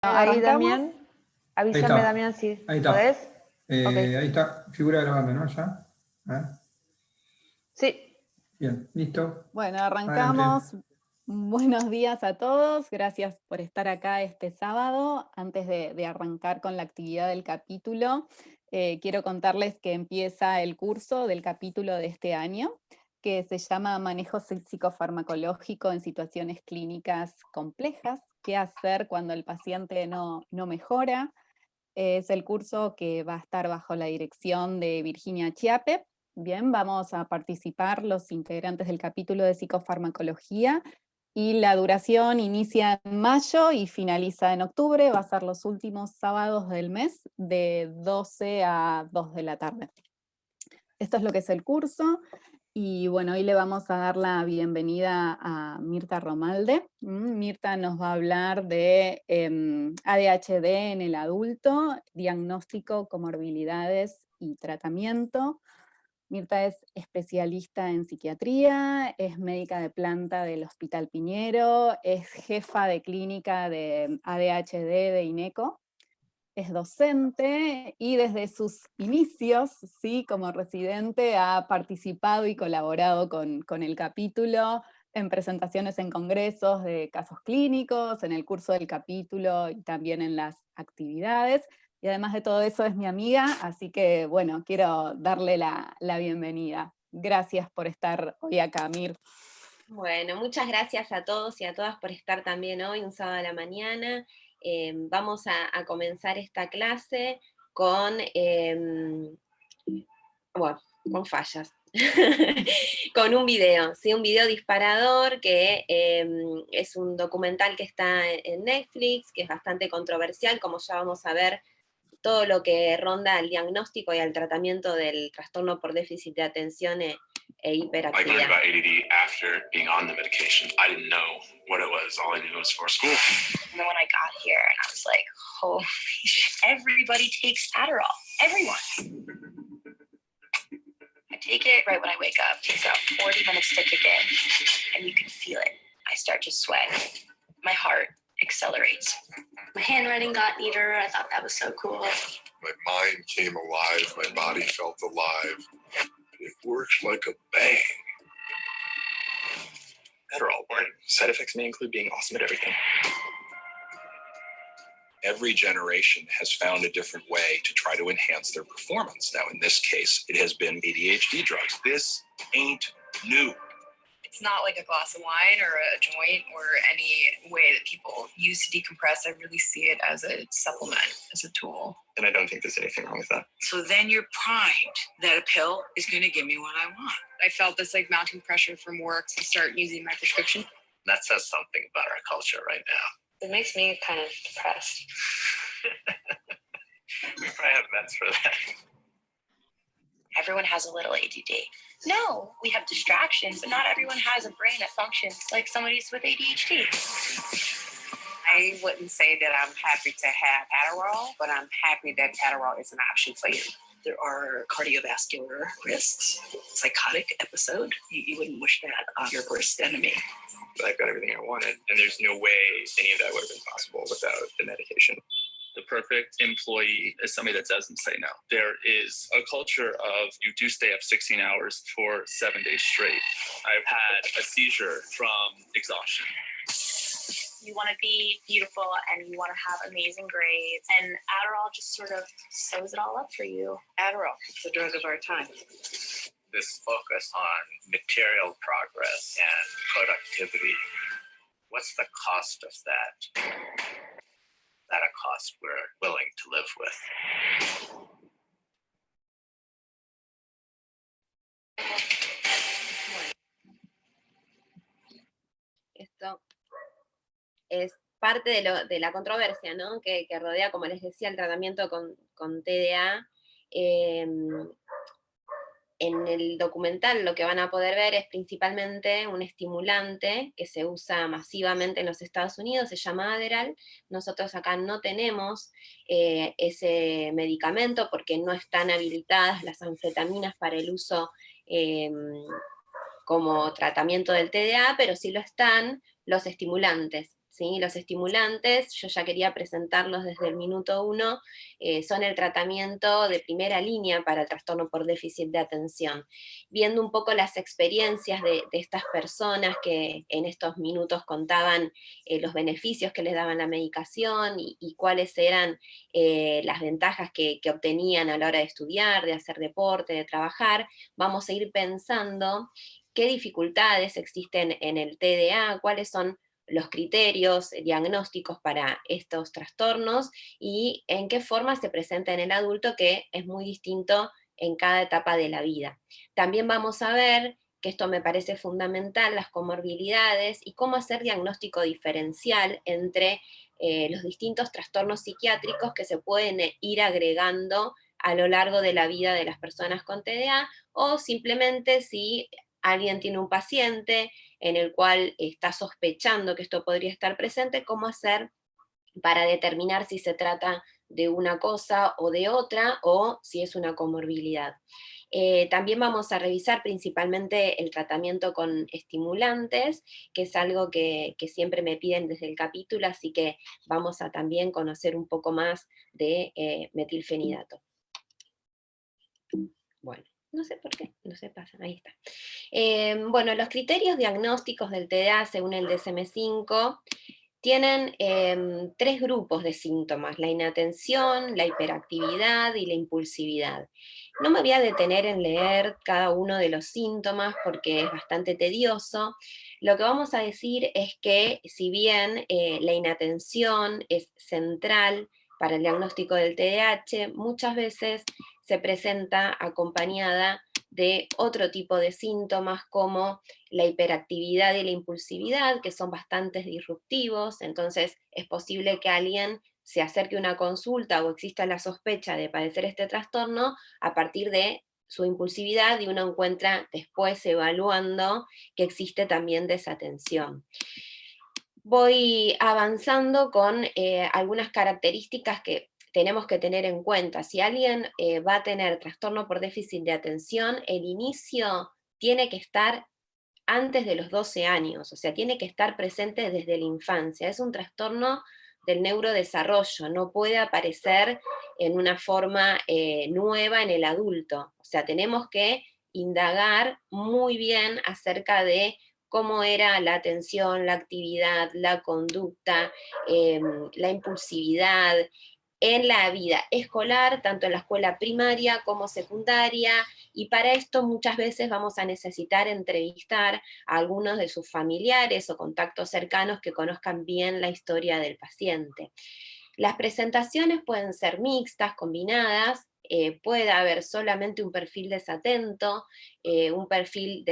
Ahí, ¿Arrancamos? Damián, Ahí avísame, está, Damián, si ahí está. podés. Ok. Ahí está, figura grabando, ¿no? Ya. Sí. Bien, listo. Bueno, Adelante. arrancamos. Buenos días a todos. Gracias por estar acá este sábado. Antes de arrancar con la actividad del capítulo, quiero contarles que empieza el curso del capítulo de este año, que se llama Manejo psicofarmacológico en situaciones clínicas complejas. ¿Qué hacer cuando el paciente no mejora? Es el curso que va a estar bajo la dirección de Virginia Chiappe. Bien, vamos a participar los integrantes del capítulo de psicofarmacología y la duración inicia en mayo y finaliza en octubre. Va a ser los últimos sábados del mes de 12 a 2 de la tarde. Esto es lo que es el curso. Y bueno, hoy le vamos a dar la bienvenida a Mirta Romalde. Mirta nos va a hablar de ADHD en el adulto, diagnóstico, comorbilidades y tratamiento. Mirta es especialista en psiquiatría, es médica de planta del Hospital Piñero, es jefa de clínica de ADHD de INECO. Es docente y desde sus inicios, ¿sí? Como residente, ha participado y colaborado con el capítulo en presentaciones en congresos de casos clínicos, en el curso del capítulo y también en las actividades. Y además de todo eso es mi amiga, así que bueno, quiero darle la bienvenida. Gracias por estar hoy acá, Mir. Bueno, muchas gracias a todos y a todas por estar también hoy, un sábado a la mañana. Vamos a comenzar esta clase con fallas. Con un video, ¿sí? Un video disparador que es un documental que está en Netflix, que es bastante controversial, como ya vamos a ver, todo lo que ronda al diagnóstico y al tratamiento del trastorno por déficit de atención e hiperactividad. I learned about ADD after being on the medication. I didn't know what it was. All I knew was for school. And then when I got here, and I was like, holy shit, everybody takes Adderall. Everyone. I take it right when I wake up. It takes about 40 minutes to kick in, and you can feel it. I start to sweat. My heart accelerates. My handwriting got neater. I thought that was so cool. My mind came alive. My body felt alive. It works like a bang. Adderall warning. Side effects may include being awesome at everything. Every generation has found a different way to try to enhance their performance. Now, in this case, it has been ADHD drugs. This ain't new. It's not like a glass of wine or a joint or any way that people use to decompress. I really see it as a supplement, as a tool. And I don't think there's anything wrong with that. So then you're primed that a pill is going to give me what I want. I felt this like mounting pressure from work to start using my prescription. That says something about our culture right now. It makes me kind of depressed. We probably have meds for that. Everyone has a little ADD. No, we have distractions, but not everyone has a brain that functions like somebody's with ADHD. I wouldn't say that I'm happy to have Adderall, but I'm happy that Adderall is an option for you. There are cardiovascular risks, psychotic episode. You wouldn't wish that on your worst enemy. But I've got everything I wanted, and there's no way any of that would have been possible without the medication. The perfect employee is somebody that doesn't say no. There is a culture of you do stay up 16 hours for 7 days straight. I've had a seizure from exhaustion. You want to be beautiful and you want to have amazing grades, and Adderall just sort of sews it all up for you. Adderall, it's the drug of our time. This focus on material progress and productivity, what's the cost of that? At a cost we're willing to live with. Esto es parte de la controversia, ¿no? que rodea, como les decía, el tratamiento con TDA. En el documental lo que van a poder ver es principalmente un estimulante que se usa masivamente en los Estados Unidos, se llama Adderall. Nosotros acá no tenemos ese medicamento porque no están habilitadas las anfetaminas para el uso como tratamiento del TDA, pero sí lo están los estimulantes, ¿sí? Los estimulantes, yo ya quería presentarlos desde el minuto 1, son el tratamiento de primera línea para el trastorno por déficit de atención. Viendo un poco las experiencias de estas personas que en estos minutos contaban los beneficios que les daban la medicación y cuáles eran las ventajas que obtenían a la hora de estudiar, de hacer deporte, de trabajar, vamos a ir pensando qué dificultades existen en el TDA, cuáles son los criterios diagnósticos para estos trastornos y en qué forma se presenta en el adulto, que es muy distinto en cada etapa de la vida. También vamos a ver, que esto me parece fundamental, las comorbilidades y cómo hacer diagnóstico diferencial entre los distintos trastornos psiquiátricos que se pueden ir agregando a lo largo de la vida de las personas con TDA, o simplemente si alguien tiene un paciente en el cual está sospechando que esto podría estar presente, cómo hacer para determinar si se trata de una cosa o de otra, o si es una comorbilidad. También vamos a revisar principalmente el tratamiento con estimulantes, que es algo que siempre me piden desde el capítulo, así que vamos a también conocer un poco más de metilfenidato. Bueno, no sé por qué, no se pasa, ahí está. Bueno, los criterios diagnósticos del TDA según el DSM-5 tienen 3 grupos de síntomas: la inatención, la hiperactividad y la impulsividad. No me voy a detener en leer cada uno de los síntomas porque es bastante tedioso. Lo que vamos a decir es que si bien la inatención es central para el diagnóstico del TDAH, muchas veces se presenta acompañada de otro tipo de síntomas como la hiperactividad y la impulsividad, que son bastante disruptivos. Entonces es posible que alguien se acerque a una consulta o exista la sospecha de padecer este trastorno a partir de su impulsividad, y uno encuentra después evaluando que existe también desatención. Voy avanzando con algunas características que tenemos que tener en cuenta. Si alguien va a tener trastorno por déficit de atención, el inicio tiene que estar antes de los 12 años, o sea, tiene que estar presente desde la infancia. Es un trastorno del neurodesarrollo, no puede aparecer en una forma nueva en el adulto. O sea, tenemos que indagar muy bien acerca de cómo era la atención, la actividad, la conducta, la impulsividad en la vida escolar, tanto en la escuela primaria como secundaria, y para esto muchas veces vamos a necesitar entrevistar a algunos de sus familiares o contactos cercanos que conozcan bien la historia del paciente. Las presentaciones pueden ser mixtas, combinadas. Puede haber solamente un perfil desatento, un perfil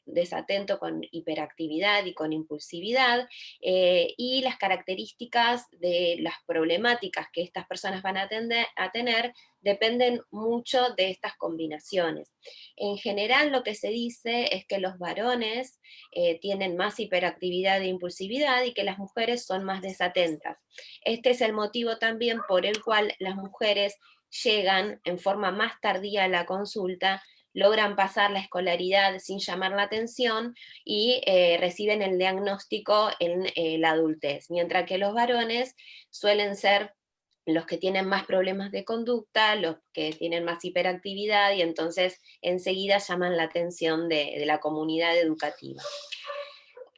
desatento con hiperactividad y con impulsividad, y las características de las problemáticas que estas personas van a tener dependen mucho de estas combinaciones. En general lo que se dice es que los varones tienen más hiperactividad e impulsividad y que las mujeres son más desatentas. Este es el motivo también por el cual las mujeres llegan en forma más tardía a la consulta, logran pasar la escolaridad sin llamar la atención y reciben el diagnóstico en la adultez, mientras que los varones suelen ser los que tienen más problemas de conducta, los que tienen más hiperactividad, y entonces enseguida llaman la atención de la comunidad educativa.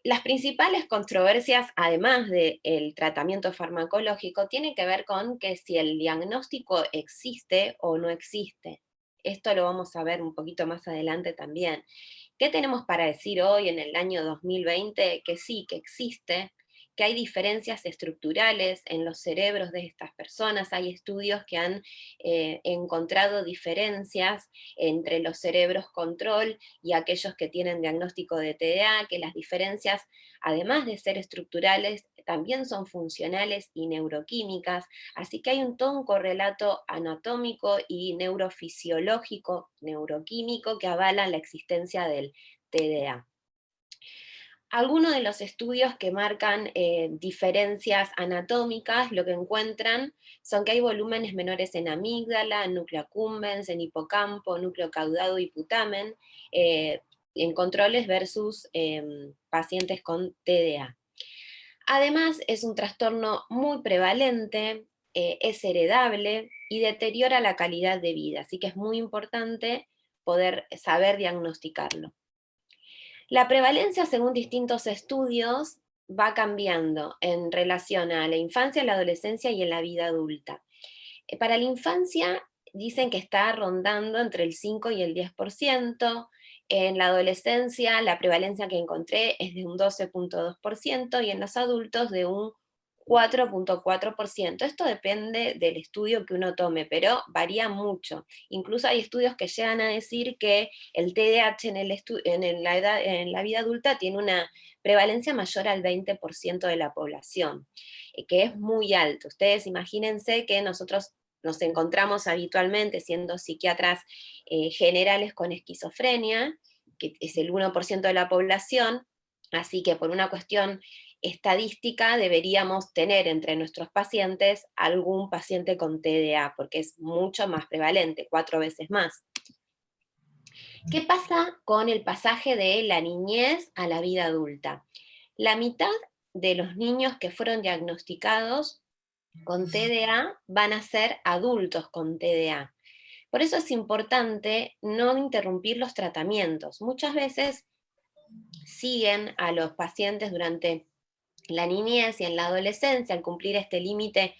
Las principales controversias, además del tratamiento farmacológico, tienen que ver con que si el diagnóstico existe o no existe. Esto lo vamos a ver un poquito más adelante también. ¿Qué tenemos para decir hoy en el año 2020? Que sí, que existe, que hay diferencias estructurales en los cerebros de estas personas. Hay estudios que han encontrado diferencias entre los cerebros control y aquellos que tienen diagnóstico de TDA, que las diferencias, además de ser estructurales, también son funcionales y neuroquímicas, así que hay todo un correlato anatómico y neurofisiológico, neuroquímico, que avalan la existencia del TDA. Algunos de los estudios que marcan diferencias anatómicas, lo que encuentran son que hay volúmenes menores en amígdala, en núcleo accumbens, en hipocampo, núcleo caudado y putamen, en controles versus pacientes con TDA. Además, es un trastorno muy prevalente, es heredable y deteriora la calidad de vida, así que es muy importante poder saber diagnosticarlo. La prevalencia, según distintos estudios, va cambiando en relación a la infancia, la adolescencia y en la vida adulta. Para la infancia dicen que está rondando entre el 5 y el 10%, en la adolescencia la prevalencia que encontré es de un 12.2% y en los adultos de un 4.4%. Esto depende del estudio que uno tome, pero varía mucho. Incluso hay estudios que llegan a decir que el TDAH en la vida adulta tiene una prevalencia mayor al 20% de la población, que es muy alto. Ustedes imagínense que nosotros nos encontramos habitualmente siendo psiquiatras generales con esquizofrenia, que es el 1% de la población, así que por una cuestión estadística deberíamos tener entre nuestros pacientes algún paciente con TDA, porque es mucho más prevalente, 4 veces más. ¿Qué pasa con el pasaje de la niñez a la vida adulta? La mitad de los niños que fueron diagnosticados con TDA van a ser adultos con TDA. Por eso es importante no interrumpir los tratamientos. Muchas veces siguen a los pacientes durante la niñez y en la adolescencia, al cumplir este límite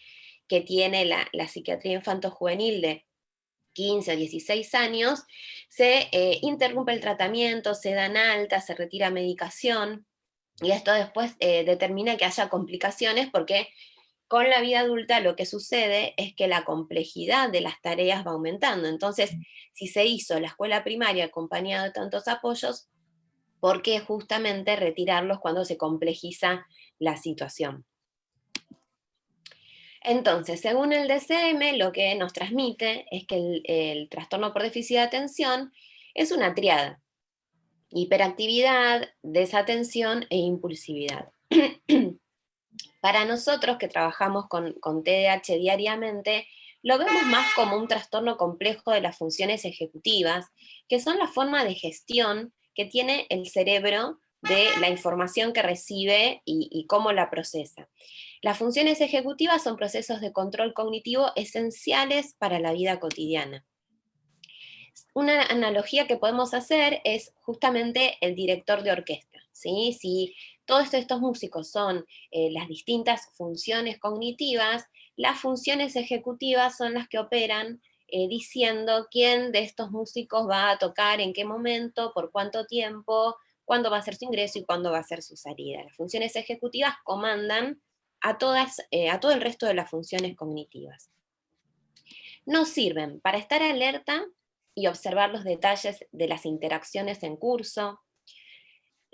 que tiene la psiquiatría infanto-juvenil de 15 o 16 años, se interrumpe el tratamiento, se dan altas, se retira medicación, y esto después determina que haya complicaciones porque con la vida adulta lo que sucede es que la complejidad de las tareas va aumentando. Entonces, si se hizo la escuela primaria acompañada de tantos apoyos, ¿por qué justamente retirarlos cuando se complejiza la situación? Entonces, según el DSM, lo que nos transmite es que el trastorno por déficit de atención es una triada: hiperactividad, desatención e impulsividad. Para nosotros que trabajamos con TDAH diariamente, lo vemos más como un trastorno complejo de las funciones ejecutivas, que son la forma de gestión que tiene el cerebro de la información que recibe y cómo la procesa. Las funciones ejecutivas son procesos de control cognitivo esenciales para la vida cotidiana. Una analogía que podemos hacer es justamente el director de orquesta, ¿sí? Si todos estos músicos son las distintas funciones cognitivas, las funciones ejecutivas son las que operan diciendo quién de estos músicos va a tocar en qué momento, por cuánto tiempo, cuándo va a ser su ingreso y cuándo va a ser su salida. Las funciones ejecutivas comandan a todo el resto de las funciones cognitivas. Nos sirven para estar alerta y observar los detalles de las interacciones en curso.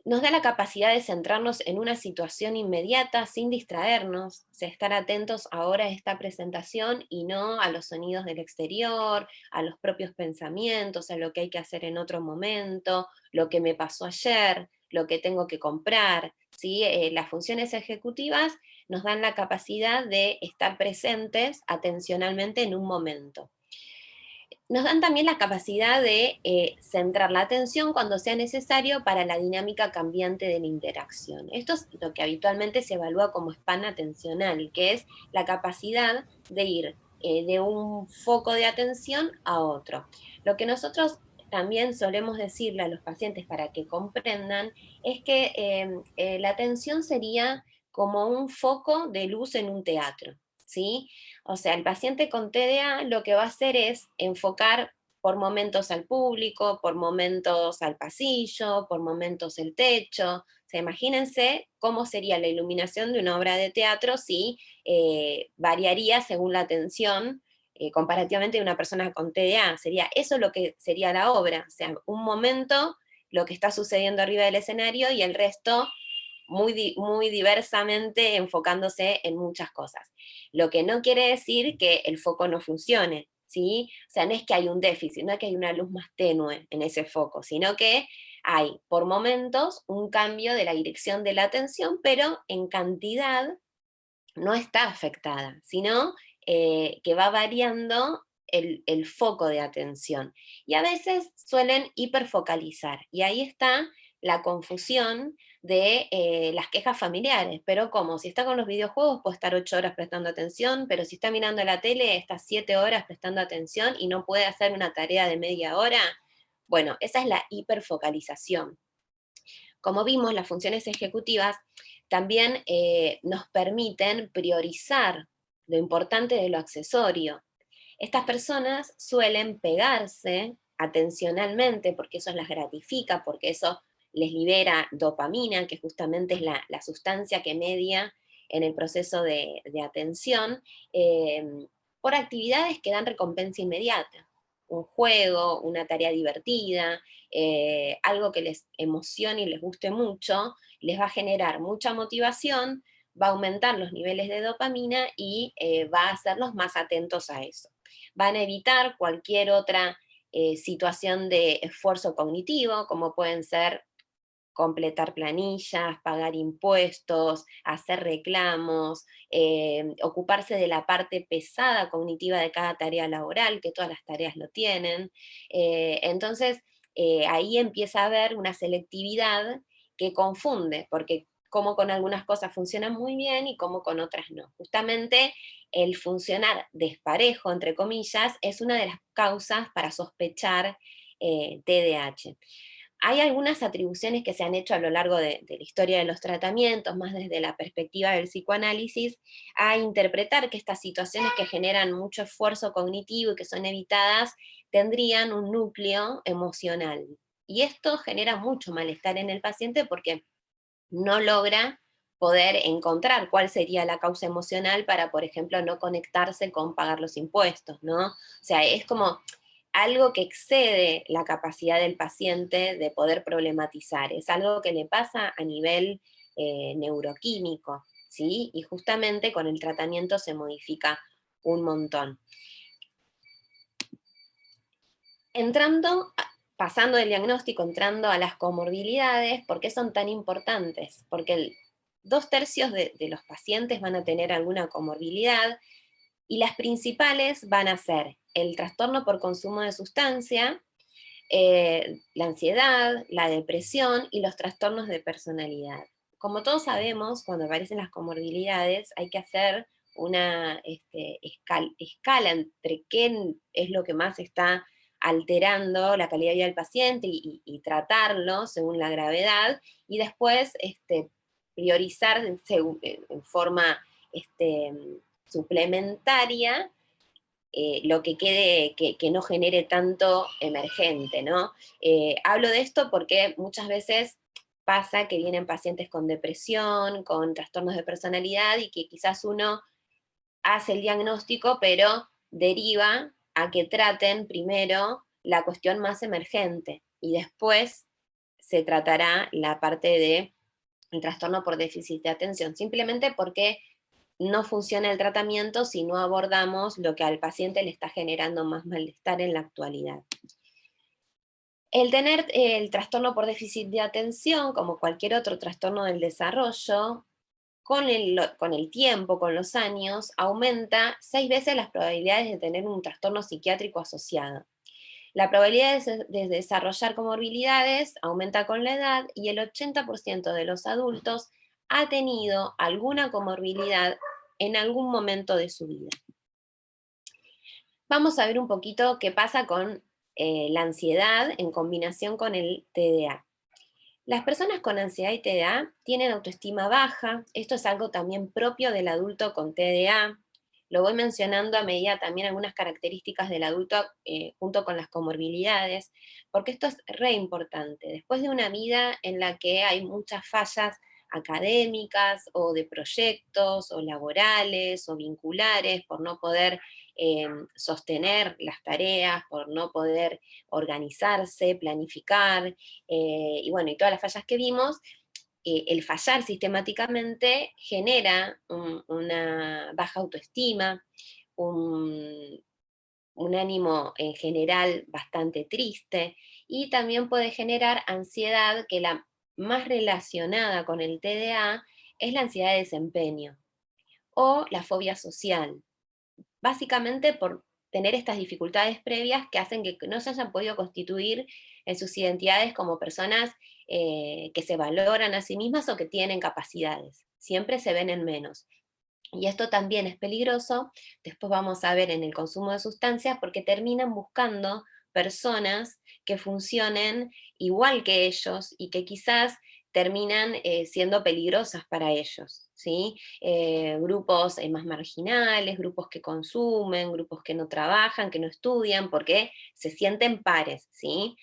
Nos da la capacidad de centrarnos en una situación inmediata sin distraernos, estar atentos ahora a esta presentación y no a los sonidos del exterior, a los propios pensamientos, a lo que hay que hacer en otro momento, lo que me pasó ayer, lo que tengo que comprar, ¿sí? Las funciones ejecutivas nos dan la capacidad de estar presentes atencionalmente en un momento. Nos dan también la capacidad de centrar la atención cuando sea necesario para la dinámica cambiante de la interacción. Esto es lo que habitualmente se evalúa como span atencional, que es la capacidad de ir de un foco de atención a otro. Lo que nosotros también solemos decirle a los pacientes para que comprendan es que la atención sería como un foco de luz en un teatro, ¿sí? O sea, el paciente con TDA lo que va a hacer es enfocar por momentos al público, por momentos al pasillo, por momentos el techo. O sea, imagínense cómo sería la iluminación de una obra de teatro si variaría según la atención comparativamente de una persona con TDA. Sería eso lo que sería la obra. O sea, un momento lo que está sucediendo arriba del escenario y el resto muy diversamente enfocándose en muchas cosas. Lo que no quiere decir que el foco no funcione, ¿sí? O sea, no es que hay un déficit, no es que hay una luz más tenue en ese foco, sino que hay por momentos un cambio de la dirección de la atención, pero en cantidad no está afectada, sino que va variando el foco de atención. Y a veces suelen hiperfocalizar, y ahí está la confusión de las quejas familiares. Pero ¿cómo? Si está con los videojuegos puede estar 8 horas prestando atención, pero si está mirando la tele está 7 horas prestando atención y no puede hacer una tarea de media hora. Bueno, esa es la hiperfocalización. Como vimos, las funciones ejecutivas también nos permiten priorizar lo importante de lo accesorio. Estas personas suelen pegarse atencionalmente porque eso las gratifica, porque eso les libera dopamina, que justamente es la sustancia que media en el proceso de atención, por actividades que dan recompensa inmediata. Un juego, una tarea divertida, algo que les emocione y les guste mucho, les va a generar mucha motivación, va a aumentar los niveles de dopamina y va a hacerlos más atentos a eso. Van a evitar cualquier otra situación de esfuerzo cognitivo, como pueden ser completar planillas, pagar impuestos, hacer reclamos, ocuparse de la parte pesada cognitiva de cada tarea laboral, que todas las tareas lo tienen. Entonces, ahí empieza a haber una selectividad que confunde, porque como con algunas cosas funcionan muy bien y como con otras no. Justamente el funcionar desparejo, entre comillas, es una de las causas para sospechar TDAH. Hay algunas atribuciones que se han hecho a lo largo de la historia de los tratamientos, más desde la perspectiva del psicoanálisis, a interpretar que estas situaciones que generan mucho esfuerzo cognitivo y que son evitadas, tendrían un núcleo emocional. Y esto genera mucho malestar en el paciente porque no logra poder encontrar cuál sería la causa emocional para, por ejemplo, no conectarse con pagar los impuestos, ¿no? O sea, es como algo que excede la capacidad del paciente de poder problematizar, es algo que le pasa a nivel neuroquímico, ¿sí? Y justamente con el tratamiento se modifica un montón. Pasando del diagnóstico, entrando a las comorbilidades, ¿por qué son tan importantes? Porque 2/3 de los pacientes van a tener alguna comorbilidad, y las principales van a ser el trastorno por consumo de sustancia, la ansiedad, la depresión y los trastornos de personalidad. Como todos sabemos, cuando aparecen las comorbilidades hay que hacer una escala entre qué es lo que más está alterando la calidad de vida del paciente y tratarlo según la gravedad, y después priorizar en forma suplementaria lo que quede, que no genere tanto emergente, ¿no? Hablo de esto porque muchas veces pasa que vienen pacientes con depresión, con trastornos de personalidad, y que quizás uno hace el diagnóstico, pero deriva a que traten primero la cuestión más emergente, y después se tratará la parte del trastorno por déficit de atención, simplemente porque no funciona el tratamiento si no abordamos lo que al paciente le está generando más malestar en la actualidad. El tener el trastorno por déficit de atención, como cualquier otro trastorno del desarrollo, con el tiempo, con los años, aumenta 6 veces las probabilidades de tener un trastorno psiquiátrico asociado. La probabilidad de desarrollar comorbilidades aumenta con la edad, y el 80% de los adultos ha tenido alguna comorbilidad en algún momento de su vida. Vamos a ver un poquito qué pasa con la ansiedad en combinación con el TDA. Las personas con ansiedad y TDA tienen autoestima baja. Esto es algo también propio del adulto con TDA. Lo voy mencionando a medida también algunas características del adulto junto con las comorbilidades, porque esto es re importante. Después de una vida en la que hay muchas fallas académicas o de proyectos o laborales o vinculares, por no poder sostener las tareas, por no poder organizarse, planificar, y bueno, y todas las fallas que vimos, el fallar sistemáticamente genera una baja autoestima, un ánimo en general bastante triste, y también puede generar ansiedad, que la más relacionada con el TDA es la ansiedad de desempeño o la fobia social, básicamente por tener estas dificultades previas que hacen que no se hayan podido constituir en sus identidades como personas que se valoran a sí mismas o que tienen capacidades. Siempre se ven en menos. Y esto también es peligroso, después vamos a ver en el consumo de sustancias, porque terminan buscando personas que funcionen igual que ellos y que quizás terminan siendo peligrosas para ellos, ¿sí? Grupos más marginales, grupos que consumen, grupos que no trabajan, que no estudian, porque se sienten pares, ¿sí?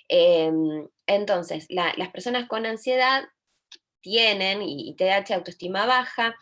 Entonces, las personas con ansiedad tienen, y TDAH, autoestima baja,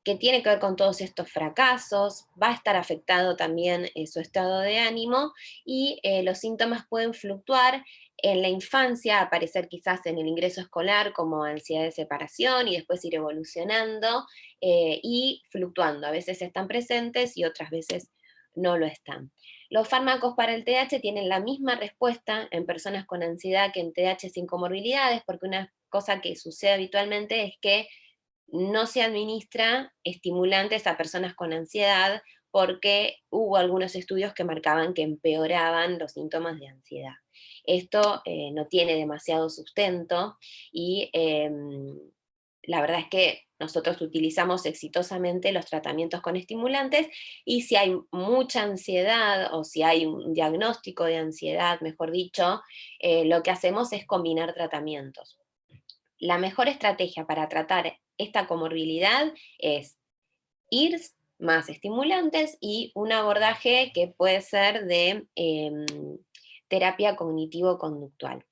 que tiene que ver con todos estos fracasos, va a estar afectado también su estado de ánimo, y los síntomas pueden fluctuar en la infancia, aparecer quizás en el ingreso escolar como ansiedad de separación y después ir evolucionando y fluctuando. A veces están presentes y otras veces no lo están. Los fármacos para el TDAH tienen la misma respuesta en personas con ansiedad que en TDAH sin comorbilidades, porque una cosa que sucede habitualmente es que no se administra estimulantes a personas con ansiedad porque hubo algunos estudios que marcaban que empeoraban los síntomas de ansiedad. Esto no tiene demasiado sustento y la verdad es que nosotros utilizamos exitosamente los tratamientos con estimulantes, y si hay mucha ansiedad o si hay un diagnóstico de ansiedad, mejor dicho, lo que hacemos es combinar tratamientos. La mejor estrategia para tratar esta comorbilidad es ir más estimulantes y un abordaje que puede ser de terapia cognitivo-conductual.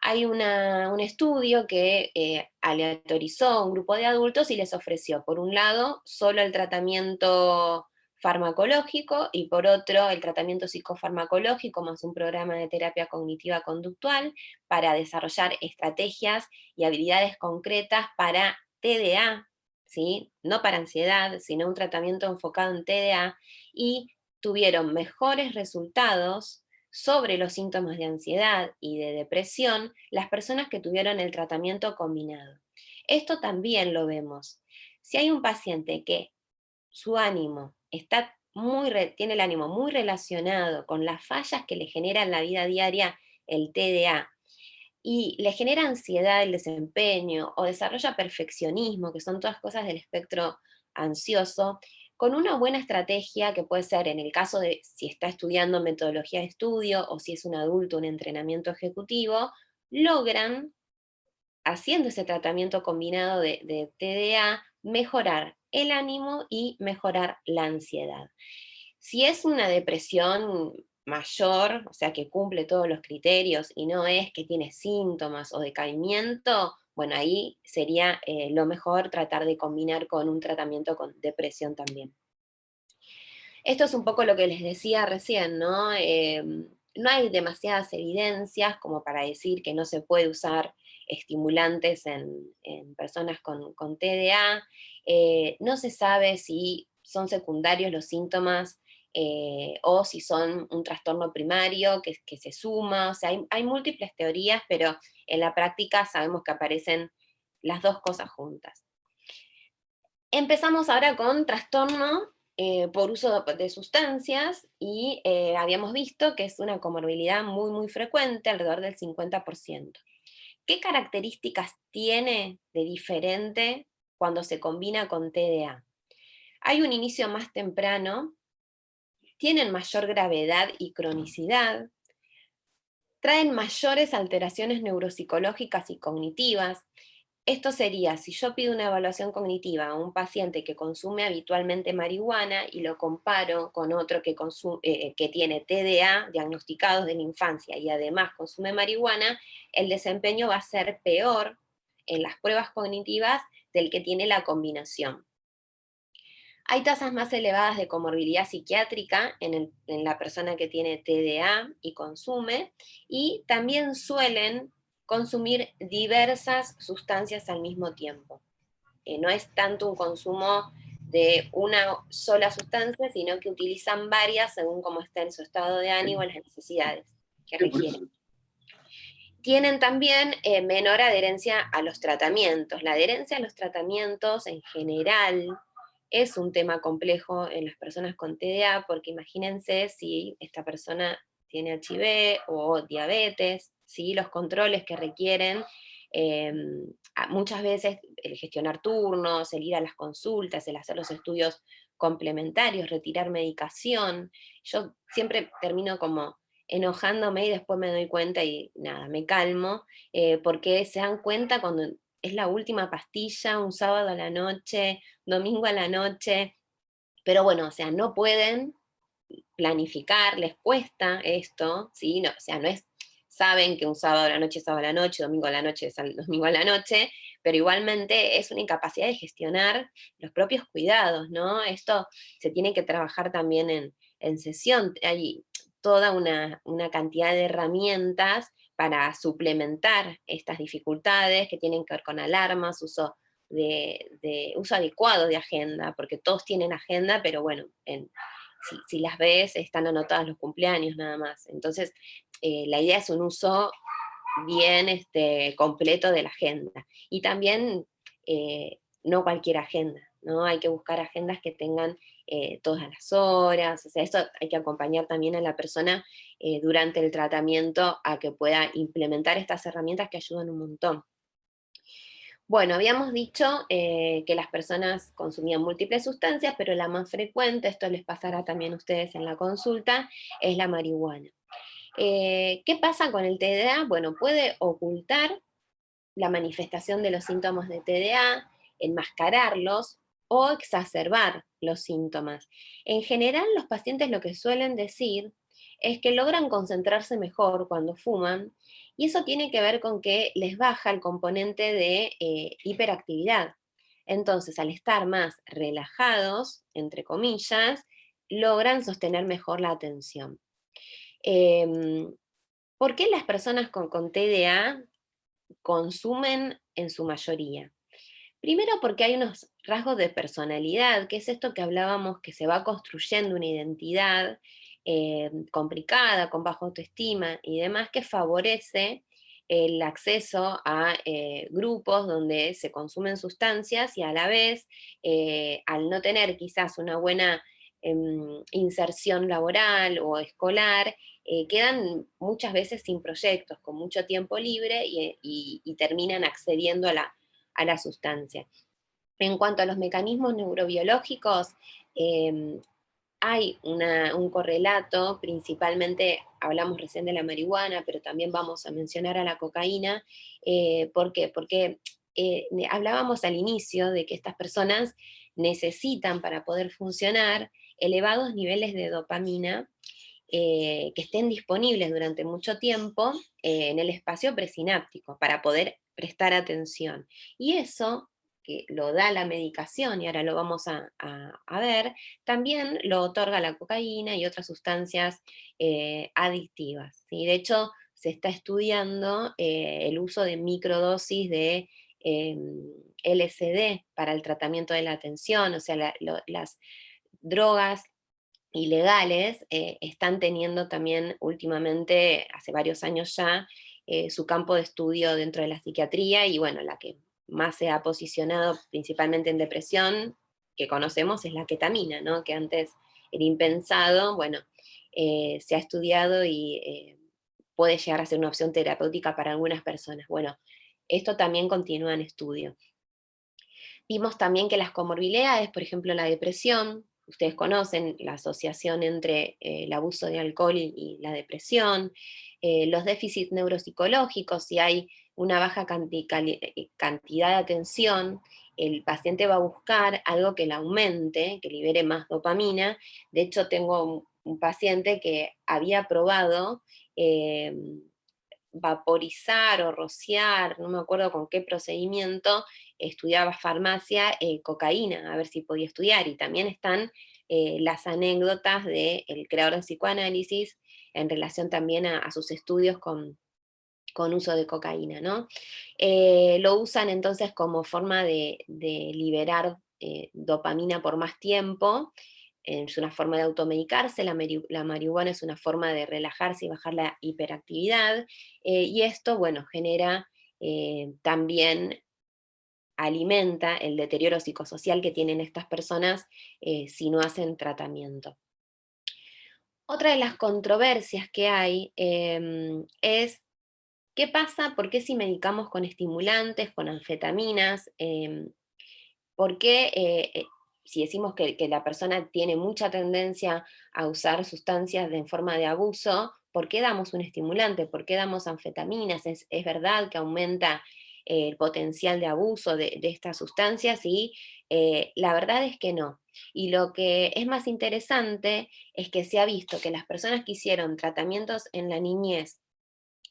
Hay un estudio que aleatorizó a un grupo de adultos y les ofreció, por un lado, solo el tratamiento farmacológico y por otro el tratamiento psicofarmacológico más un programa de terapia cognitiva conductual para desarrollar estrategias y habilidades concretas para TDA, ¿sí? No para ansiedad, sino un tratamiento enfocado en TDA, y tuvieron mejores resultados sobre los síntomas de ansiedad y de depresión las personas que tuvieron el tratamiento combinado. Esto también lo vemos. Si hay un paciente que su ánimo tiene el ánimo muy relacionado con las fallas que le genera en la vida diaria el TDA, y le genera ansiedad el desempeño o desarrolla perfeccionismo, que son todas cosas del espectro ansioso, con una buena estrategia, que puede ser en el caso de si está estudiando metodología de estudio o si es un adulto, un entrenamiento ejecutivo, logran, haciendo ese tratamiento combinado de TDA, mejorar el ánimo y mejorar la ansiedad. Si es una depresión mayor, o sea que cumple todos los criterios y no es que tiene síntomas o decaimiento, bueno, ahí sería lo mejor tratar de combinar con un tratamiento con depresión también. Esto es un poco lo que les decía recién, ¿no? No hay demasiadas evidencias como para decir que no se puede usar estimulantes en personas con TDA. No se sabe si son secundarios los síntomas o si son un trastorno primario que se suma. O sea, hay múltiples teorías, pero en la práctica sabemos que aparecen las dos cosas juntas. Empezamos ahora con trastorno por uso de sustancias, y habíamos visto que es una comorbilidad muy, muy frecuente, alrededor del 50%. ¿Qué características tiene de diferente cuando se combina con TDA? Hay un inicio más temprano, tienen mayor gravedad y cronicidad, traen mayores alteraciones neuropsicológicas y cognitivas. Esto sería, si yo pido una evaluación cognitiva a un paciente que consume habitualmente marihuana y lo comparo con otro que tiene TDA diagnosticados de la infancia y además consume marihuana, el desempeño va a ser peor en las pruebas cognitivas del que tiene la combinación. Hay tasas más elevadas de comorbilidad psiquiátrica en la persona que tiene TDA y consume, y también suelen consumir diversas sustancias al mismo tiempo. No es tanto un consumo de una sola sustancia, sino que utilizan varias según cómo está en su estado de ánimo y las necesidades que requieren. Tienen también menor adherencia a los tratamientos. La adherencia a los tratamientos en general es un tema complejo en las personas con TDA, porque imagínense si esta persona tiene HIV o diabetes, ¿sí? Los controles que requieren muchas veces el gestionar turnos, el ir a las consultas, el hacer los estudios complementarios, retirar medicación. Yo siempre termino como enojándome y después me doy cuenta y nada, me calmo, porque se dan cuenta cuando es la última pastilla, un sábado a la noche, domingo a la noche, pero bueno, o sea, no pueden planificar, les cuesta esto, ¿sí? No, o sea, no es, saben que un sábado a la noche es sábado a la noche, domingo a la noche es domingo a la noche, pero igualmente es una incapacidad de gestionar los propios cuidados, ¿no? Esto se tiene que trabajar también en sesión, hay toda una cantidad de herramientas para suplementar estas dificultades que tienen que ver con alarmas, uso uso adecuado de agenda, porque todos tienen agenda, pero bueno, si las ves, están anotadas los cumpleaños nada más. Entonces, la idea es un uso bien completo de la agenda. Y también no cualquier agenda, ¿no? Hay que buscar agendas que tengan todas las horas, o sea, eso hay que acompañar también a la persona durante el tratamiento a que pueda implementar estas herramientas que ayudan un montón. Bueno, habíamos dicho que las personas consumían múltiples sustancias, pero la más frecuente, esto les pasará también a ustedes en la consulta, es la marihuana. ¿Qué pasa con el TDA? Bueno, puede ocultar la manifestación de los síntomas de TDA, enmascararlos o exacerbar los síntomas. En general, los pacientes lo que suelen decir es que logran concentrarse mejor cuando fuman, y eso tiene que ver con que les baja el componente de hiperactividad. Entonces, al estar más relajados, entre comillas, logran sostener mejor la atención. ¿Por qué las personas con TDA consumen en su mayoría? Primero porque hay unos rasgos de personalidad, que es esto que hablábamos, que se va construyendo una identidad complicada, con baja autoestima y demás, que favorece el acceso a grupos donde se consumen sustancias y a la vez, al no tener quizás una buena inserción laboral o escolar, quedan muchas veces sin proyectos, con mucho tiempo libre y terminan accediendo a la sustancia. En cuanto a los mecanismos neurobiológicos, hay un correlato, principalmente hablamos recién de la marihuana, pero también vamos a mencionar a la cocaína. ¿Por qué? Porque hablábamos al inicio de que estas personas necesitan, para poder funcionar, elevados niveles de dopamina que estén disponibles durante mucho tiempo en el espacio presináptico para poder prestar atención. Y eso, que lo da la medicación, y ahora lo vamos a ver, también lo otorga la cocaína y otras sustancias adictivas, ¿sí? De hecho, se está estudiando el uso de microdosis de LSD para el tratamiento de la atención, o sea, las drogas ilegales están teniendo también últimamente, hace varios años ya, su campo de estudio dentro de la psiquiatría, y bueno, la que más se ha posicionado principalmente en depresión, que conocemos, es la ketamina, ¿no? Que antes era impensado, bueno, se ha estudiado y puede llegar a ser una opción terapéutica para algunas personas. Bueno, esto también continúa en estudio. Vimos también que las comorbilidades, por ejemplo la depresión, ustedes conocen la asociación entre el abuso de alcohol y la depresión, los déficits neuropsicológicos, si hay una baja cantidad de atención, el paciente va a buscar algo que le aumente, que libere más dopamina. De hecho, tengo un paciente que había probado vaporizar o rociar, no me acuerdo con qué procedimiento, estudiaba farmacia, cocaína, a ver si podía estudiar. Y también están las anécdotas del creador de psicoanálisis en relación también a sus estudios con uso de cocaína, ¿no? Lo usan entonces como forma de liberar dopamina por más tiempo. Es una forma de automedicarse, la marihuana es una forma de relajarse y bajar la hiperactividad, y esto, bueno, genera también, alimenta el deterioro psicosocial que tienen estas personas si no hacen tratamiento. Otra de las controversias que hay es qué pasa, por qué si medicamos con estimulantes, con anfetaminas, por qué si decimos que la persona tiene mucha tendencia a usar sustancias en forma de abuso, ¿por qué damos un estimulante? ¿Por qué damos anfetaminas? ¿Es verdad que aumenta el potencial de abuso de estas sustancias? Y la verdad es que no. Y lo que es más interesante es que se ha visto que las personas que hicieron tratamientos en la niñez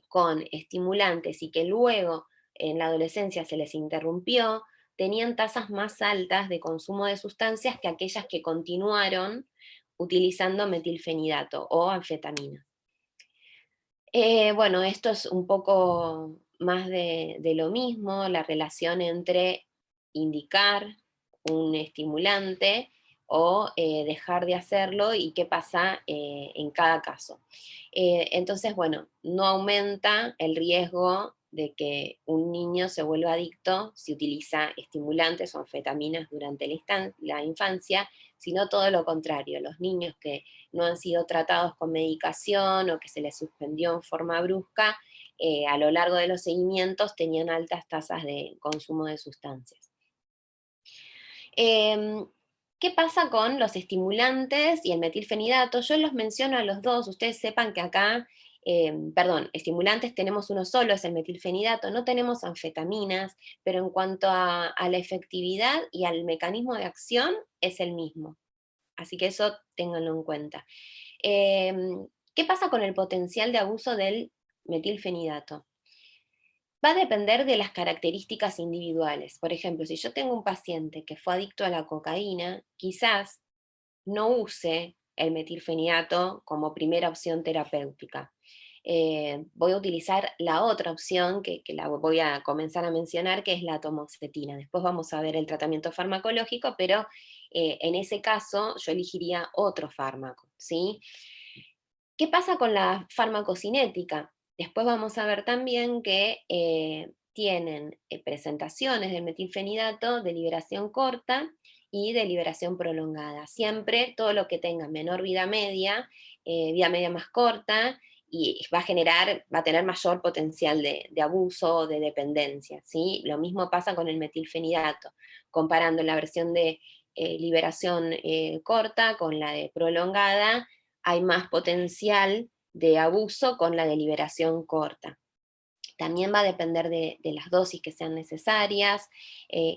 con estimulantes y que luego en la adolescencia se les interrumpió, tenían tasas más altas de consumo de sustancias que aquellas que continuaron utilizando metilfenidato o anfetamina. Bueno, esto es un poco más de lo mismo, la relación entre indicar un estimulante o dejar de hacerlo y qué pasa en cada caso. Entonces, bueno, no aumenta el riesgo de que un niño se vuelva adicto si utiliza estimulantes o anfetaminas durante la infancia, sino todo lo contrario, los niños que no han sido tratados con medicación o que se les suspendió en forma brusca, a lo largo de los seguimientos tenían altas tasas de consumo de sustancias. ¿Qué pasa con los estimulantes y el metilfenidato? Yo los menciono a los dos, ustedes sepan que acá, estimulantes tenemos uno solo, es el metilfenidato, no tenemos anfetaminas, pero en cuanto a la efectividad y al mecanismo de acción, es el mismo. Así que eso ténganlo en cuenta. ¿Qué pasa con el potencial de abuso del metilfenidato? Va a depender de las características individuales. Por ejemplo, si yo tengo un paciente que fue adicto a la cocaína, quizás no use el metilfenidato como primera opción terapéutica. Voy a utilizar la otra opción que la voy a comenzar a mencionar, que es la atomoxetina. Después vamos a ver el tratamiento farmacológico, pero en ese caso yo elegiría otro fármaco, ¿sí? ¿Qué pasa con la farmacocinética? Después vamos a ver también que tienen presentaciones del metilfenidato de liberación corta y de liberación prolongada. Siempre todo lo que tenga menor vida media más corta, y va a tener mayor potencial de abuso o de dependencia, ¿sí? Lo mismo pasa con el metilfenidato, comparando la versión de liberación corta con la de prolongada, hay más potencial de abuso con la de liberación corta. También va a depender de las dosis que sean necesarias,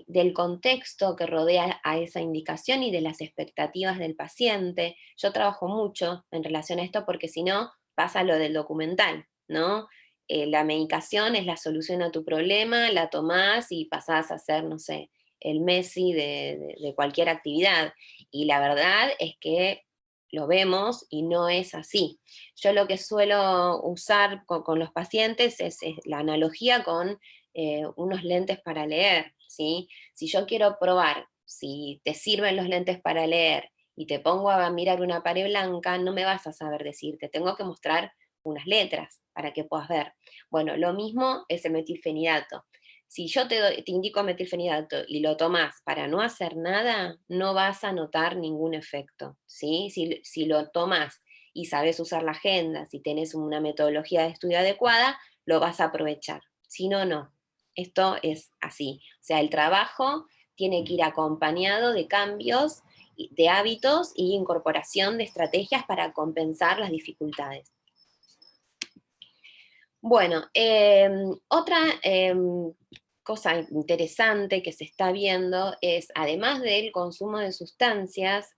del contexto que rodea a esa indicación y de las expectativas del paciente. Yo trabajo mucho en relación a esto porque si no, pasa lo del documental, ¿no? La medicación es la solución a tu problema, la tomás y pasás a ser, no sé, el Messi de cualquier actividad. Y la verdad es que lo vemos y no es así. Yo lo que suelo usar con los pacientes es la analogía con unos lentes para leer, ¿sí? Si yo quiero probar si te sirven los lentes para leer y te pongo a mirar una pared blanca, no me vas a saber decir, te tengo que mostrar unas letras para que puedas ver. Bueno, lo mismo es el metilfenidato. Si yo te indico metilfenidato y lo tomás para no hacer nada, no vas a notar ningún efecto, ¿sí? Si lo tomás y sabes usar la agenda, si tenés una metodología de estudio adecuada, lo vas a aprovechar. Si no, no. Esto es así. O sea, el trabajo tiene que ir acompañado de cambios de hábitos y incorporación de estrategias para compensar las dificultades. Bueno, otra cosa interesante que se está viendo es, además del consumo de sustancias,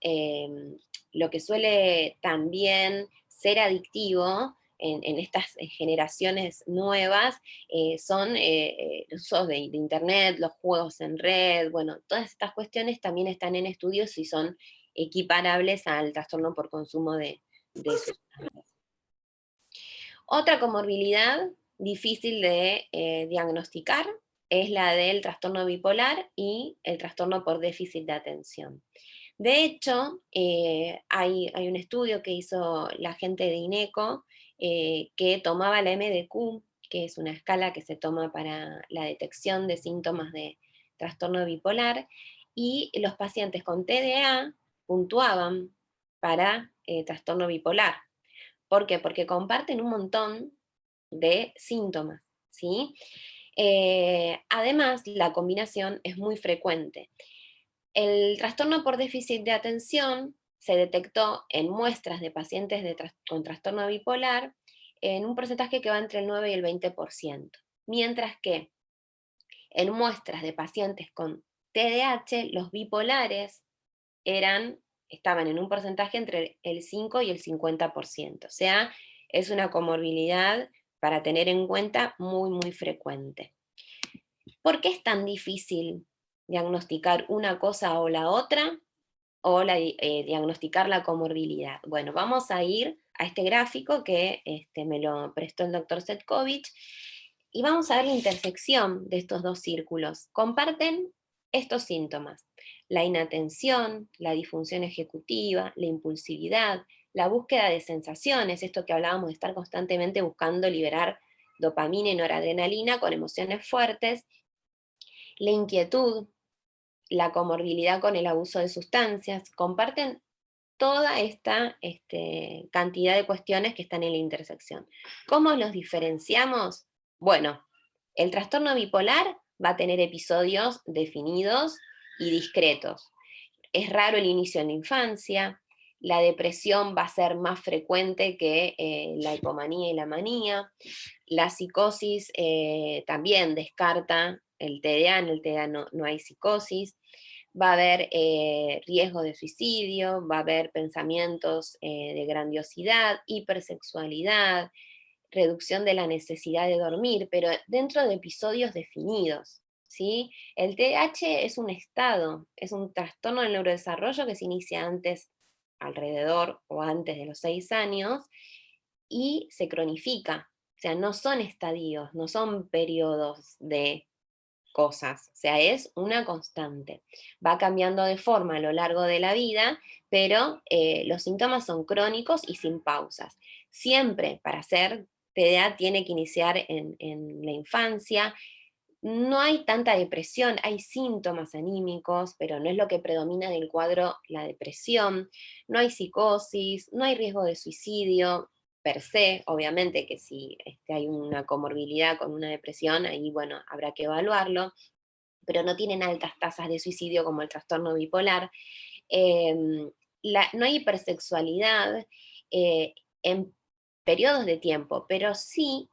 lo que suele también ser adictivo en estas generaciones nuevas son los usos de Internet, los juegos en red, bueno, todas estas cuestiones también están en estudios y son equiparables al trastorno por consumo de sustancias. Otra comorbilidad difícil de diagnosticar es la del trastorno bipolar y el trastorno por déficit de atención. De hecho, hay un estudio que hizo la gente de INECO que tomaba la MDQ, que es una escala que se toma para la detección de síntomas de trastorno bipolar, y los pacientes con TDA puntuaban para trastorno bipolar. ¿Por qué? Porque comparten un montón de síntomas, ¿sí? Además, la combinación es muy frecuente. El trastorno por déficit de atención se detectó en muestras de pacientes con trastorno bipolar en un porcentaje que va entre el 9 y el 20%, mientras que en muestras de pacientes con TDAH, los bipolares estaban en un porcentaje entre el 5 y el 50%. O sea, es una comorbilidad para tener en cuenta muy, muy frecuente. ¿Por qué es tan difícil diagnosticar una cosa o la otra? O diagnosticar la comorbilidad. Bueno, vamos a ir a este gráfico que me lo prestó el doctor Setkovich, y vamos a ver la intersección de estos dos círculos. Comparten estos síntomas: la inatención, la disfunción ejecutiva, la impulsividad, la búsqueda de sensaciones, esto que hablábamos de estar constantemente buscando liberar dopamina y noradrenalina con emociones fuertes, la inquietud, la comorbilidad con el abuso de sustancias. Comparten toda esta cantidad de cuestiones que están en la intersección. ¿Cómo los diferenciamos? Bueno, el trastorno bipolar va a tener episodios definidos y discretos. Es raro el inicio en la infancia, la depresión va a ser más frecuente que la hipomanía y la manía, la psicosis también descarta el TDA, en el TDA no hay psicosis, va a haber riesgo de suicidio, va a haber pensamientos de grandiosidad, hipersexualidad, reducción de la necesidad de dormir, pero dentro de episodios definidos, ¿sí? El TDAH es un estado, es un trastorno del neurodesarrollo que se inicia alrededor o antes de los 6 años, y se cronifica. O sea, no son estadios, no son periodos de cosas, o sea, es una constante. Va cambiando de forma a lo largo de la vida, pero los síntomas son crónicos y sin pausas. Siempre para hacer TDA tiene que iniciar en la infancia. No hay tanta depresión, hay síntomas anímicos, pero no es lo que predomina en el cuadro la depresión. No hay psicosis, no hay riesgo de suicidio per se. Obviamente que si hay una comorbilidad con una depresión, ahí bueno, habrá que evaluarlo, pero no tienen altas tasas de suicidio como el trastorno bipolar. No hay hipersexualidad en periodos de tiempo, pero sí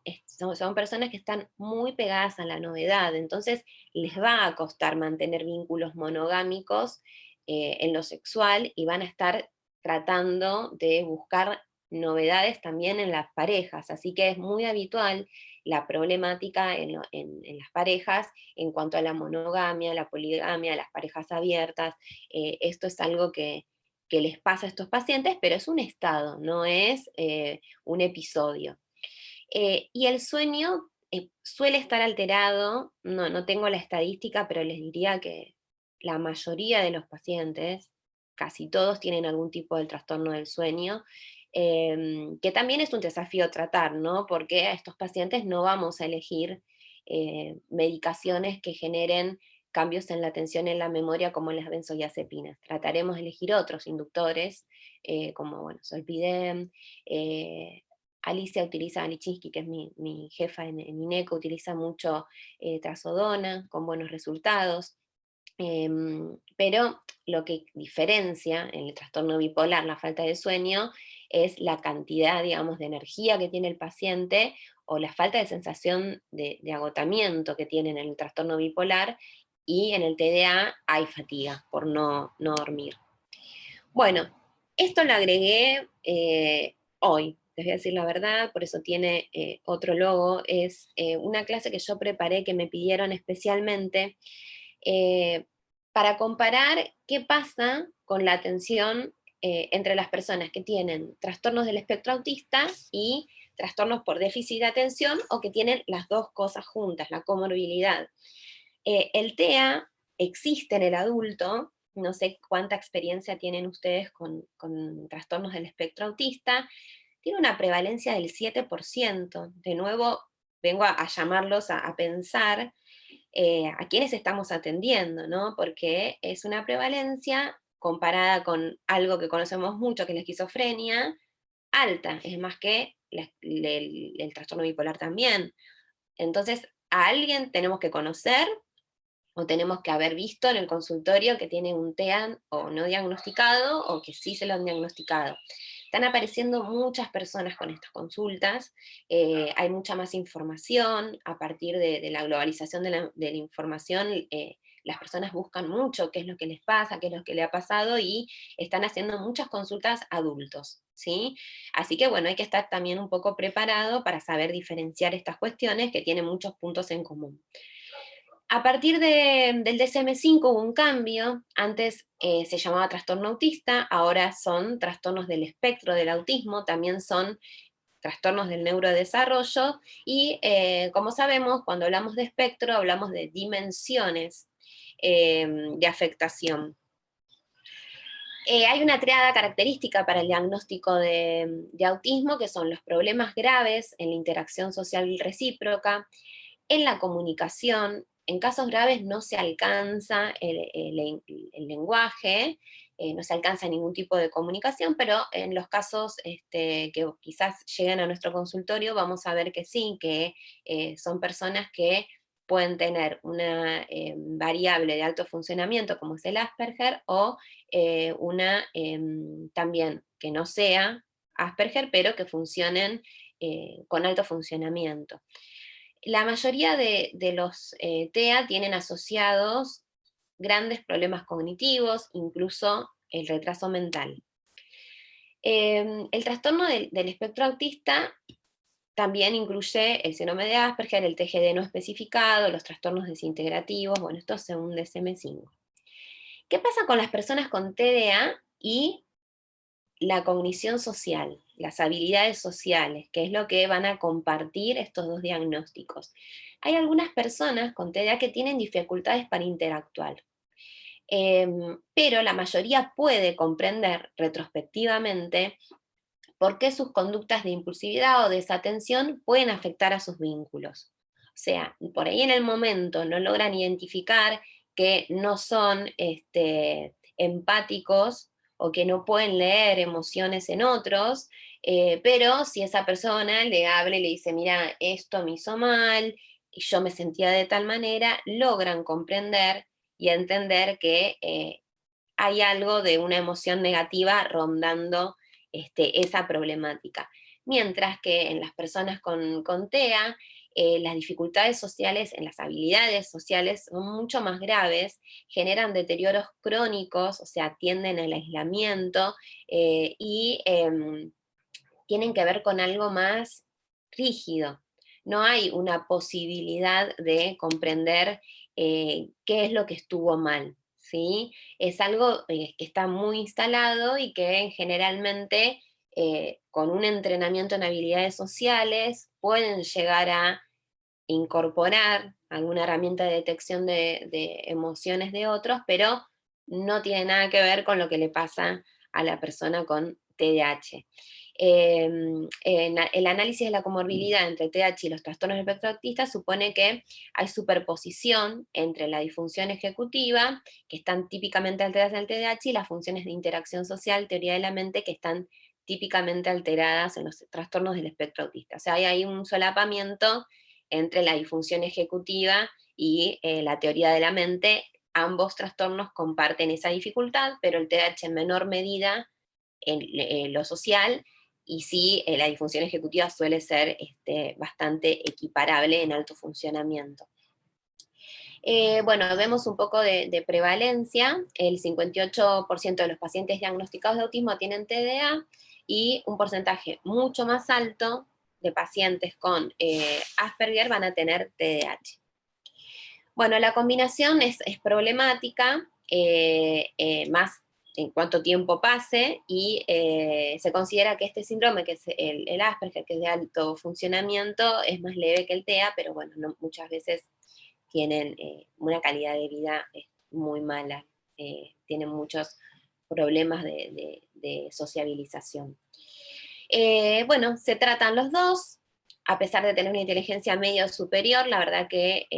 son personas que están muy pegadas a la novedad, entonces les va a costar mantener vínculos monogámicos en lo sexual, y van a estar tratando de buscar novedades también en las parejas, así que es muy habitual la problemática en las parejas en cuanto a la monogamia, la poligamia, las parejas abiertas. Esto es algo que les pasa a estos pacientes, pero es un estado, no es un episodio. Y el sueño suele estar alterado, no tengo la estadística, pero les diría que la mayoría de los pacientes, casi todos, tienen algún tipo de trastorno del sueño, que también es un desafío tratar, ¿no? Porque a estos pacientes no vamos a elegir medicaciones que generen cambios en la atención y en la memoria como las benzodiazepinas. Trataremos de elegir otros inductores, como Zolpidem. Alicia utiliza, Alichinsky, que es mi jefa en INECO, utiliza mucho trazodona con buenos resultados. Pero lo que diferencia en el trastorno bipolar la falta de sueño es la cantidad, digamos, de energía que tiene el paciente, o la falta de sensación de agotamiento que tienen en el trastorno bipolar, y en el TDA hay fatiga por no dormir. Bueno, esto lo agregué hoy, les voy a decir la verdad, por eso tiene otro logo. Es una clase que yo preparé, que me pidieron especialmente, para comparar qué pasa con la atención entre las personas que tienen trastornos del espectro autista y trastornos por déficit de atención, o que tienen las dos cosas juntas, la comorbilidad. El TEA existe en el adulto, no sé cuánta experiencia tienen ustedes con trastornos del espectro autista, tiene una prevalencia del 7%. De nuevo, vengo a llamarlos a pensar a quiénes estamos atendiendo, ¿no? Porque es una prevalencia comparada con algo que conocemos mucho, que es la esquizofrenia, alta, es más que el trastorno bipolar también. Entonces, a alguien tenemos que conocer o tenemos que haber visto en el consultorio que tiene un TEA o no diagnosticado o que sí se lo han diagnosticado. Están apareciendo muchas personas con estas consultas, hay mucha más información, a partir de la globalización de la información, las personas buscan mucho qué es lo que les pasa, qué es lo que le ha pasado, y están haciendo muchas consultas adultos, ¿sí? Así que bueno, hay que estar también un poco preparado para saber diferenciar estas cuestiones que tienen muchos puntos en común. A partir del DSM-5 hubo un cambio, antes se llamaba trastorno autista, ahora son trastornos del espectro del autismo, también son trastornos del neurodesarrollo, y como sabemos, cuando hablamos de espectro, hablamos de dimensiones de afectación. Hay una triada característica para el diagnóstico de autismo, que son los problemas graves en la interacción social recíproca, en la comunicación. En casos graves no se alcanza el lenguaje, no se alcanza ningún tipo de comunicación, pero en los casos que quizás lleguen a nuestro consultorio vamos a ver que sí, que son personas que pueden tener una variable de alto funcionamiento como es el Asperger, o una también que no sea Asperger, pero que funcionen con alto funcionamiento. La mayoría de los TEA tienen asociados grandes problemas cognitivos, incluso el retraso mental. El trastorno del espectro autista también incluye el síndrome de Asperger, el TGD no especificado, los trastornos desintegrativos, bueno, esto según DSM-5. ¿Qué pasa con las personas con TDA y la cognición social, las habilidades sociales, que es lo que van a compartir estos dos diagnósticos? Hay algunas personas con TDA que tienen dificultades para interactuar, pero la mayoría puede comprender retrospectivamente por qué sus conductas de impulsividad o desatención pueden afectar a sus vínculos. O sea, por ahí en el momento no logran identificar que no son empáticos o que no pueden leer emociones en otros, pero si esa persona le habla y le dice, mira, esto me hizo mal, y yo me sentía de tal manera, logran comprender y entender que hay algo de una emoción negativa rondando esa problemática. Mientras que en las personas con TEA, las dificultades sociales, en las habilidades sociales son mucho más graves, generan deterioros crónicos, o sea, tienden al aislamiento y tienen que ver con algo más rígido. No hay una posibilidad de comprender qué es lo que estuvo mal, ¿sí? Es algo que está muy instalado y que generalmente con un entrenamiento en habilidades sociales pueden llegar a incorporar alguna herramienta de detección de emociones de otros, pero no tiene nada que ver con lo que le pasa a la persona con TDAH. El análisis de la comorbilidad entre TDAH y los trastornos del espectro autista supone que hay superposición entre la disfunción ejecutiva, que están típicamente alteradas en el TDAH, y las funciones de interacción social, teoría de la mente, que están típicamente alteradas en los trastornos del espectro autista. O sea, hay ahí un solapamiento entre la disfunción ejecutiva y la teoría de la mente. Ambos trastornos comparten esa dificultad, pero el TDAH en menor medida en lo social, y sí, la disfunción ejecutiva suele ser bastante equiparable en alto funcionamiento. Bueno, vemos un poco de prevalencia. El 58% de los pacientes diagnosticados de autismo tienen TDA, y un porcentaje mucho más alto de pacientes con Asperger van a tener TDAH. Bueno, la combinación es problemática, más en cuánto tiempo pase, y se considera que este síndrome, que es el Asperger, que es de alto funcionamiento, es más leve que el TEA, pero bueno, muchas veces tienen una calidad de vida muy mala, tienen muchos problemas de sociabilización. Bueno, se tratan los dos, a pesar de tener una inteligencia medio superior, la verdad que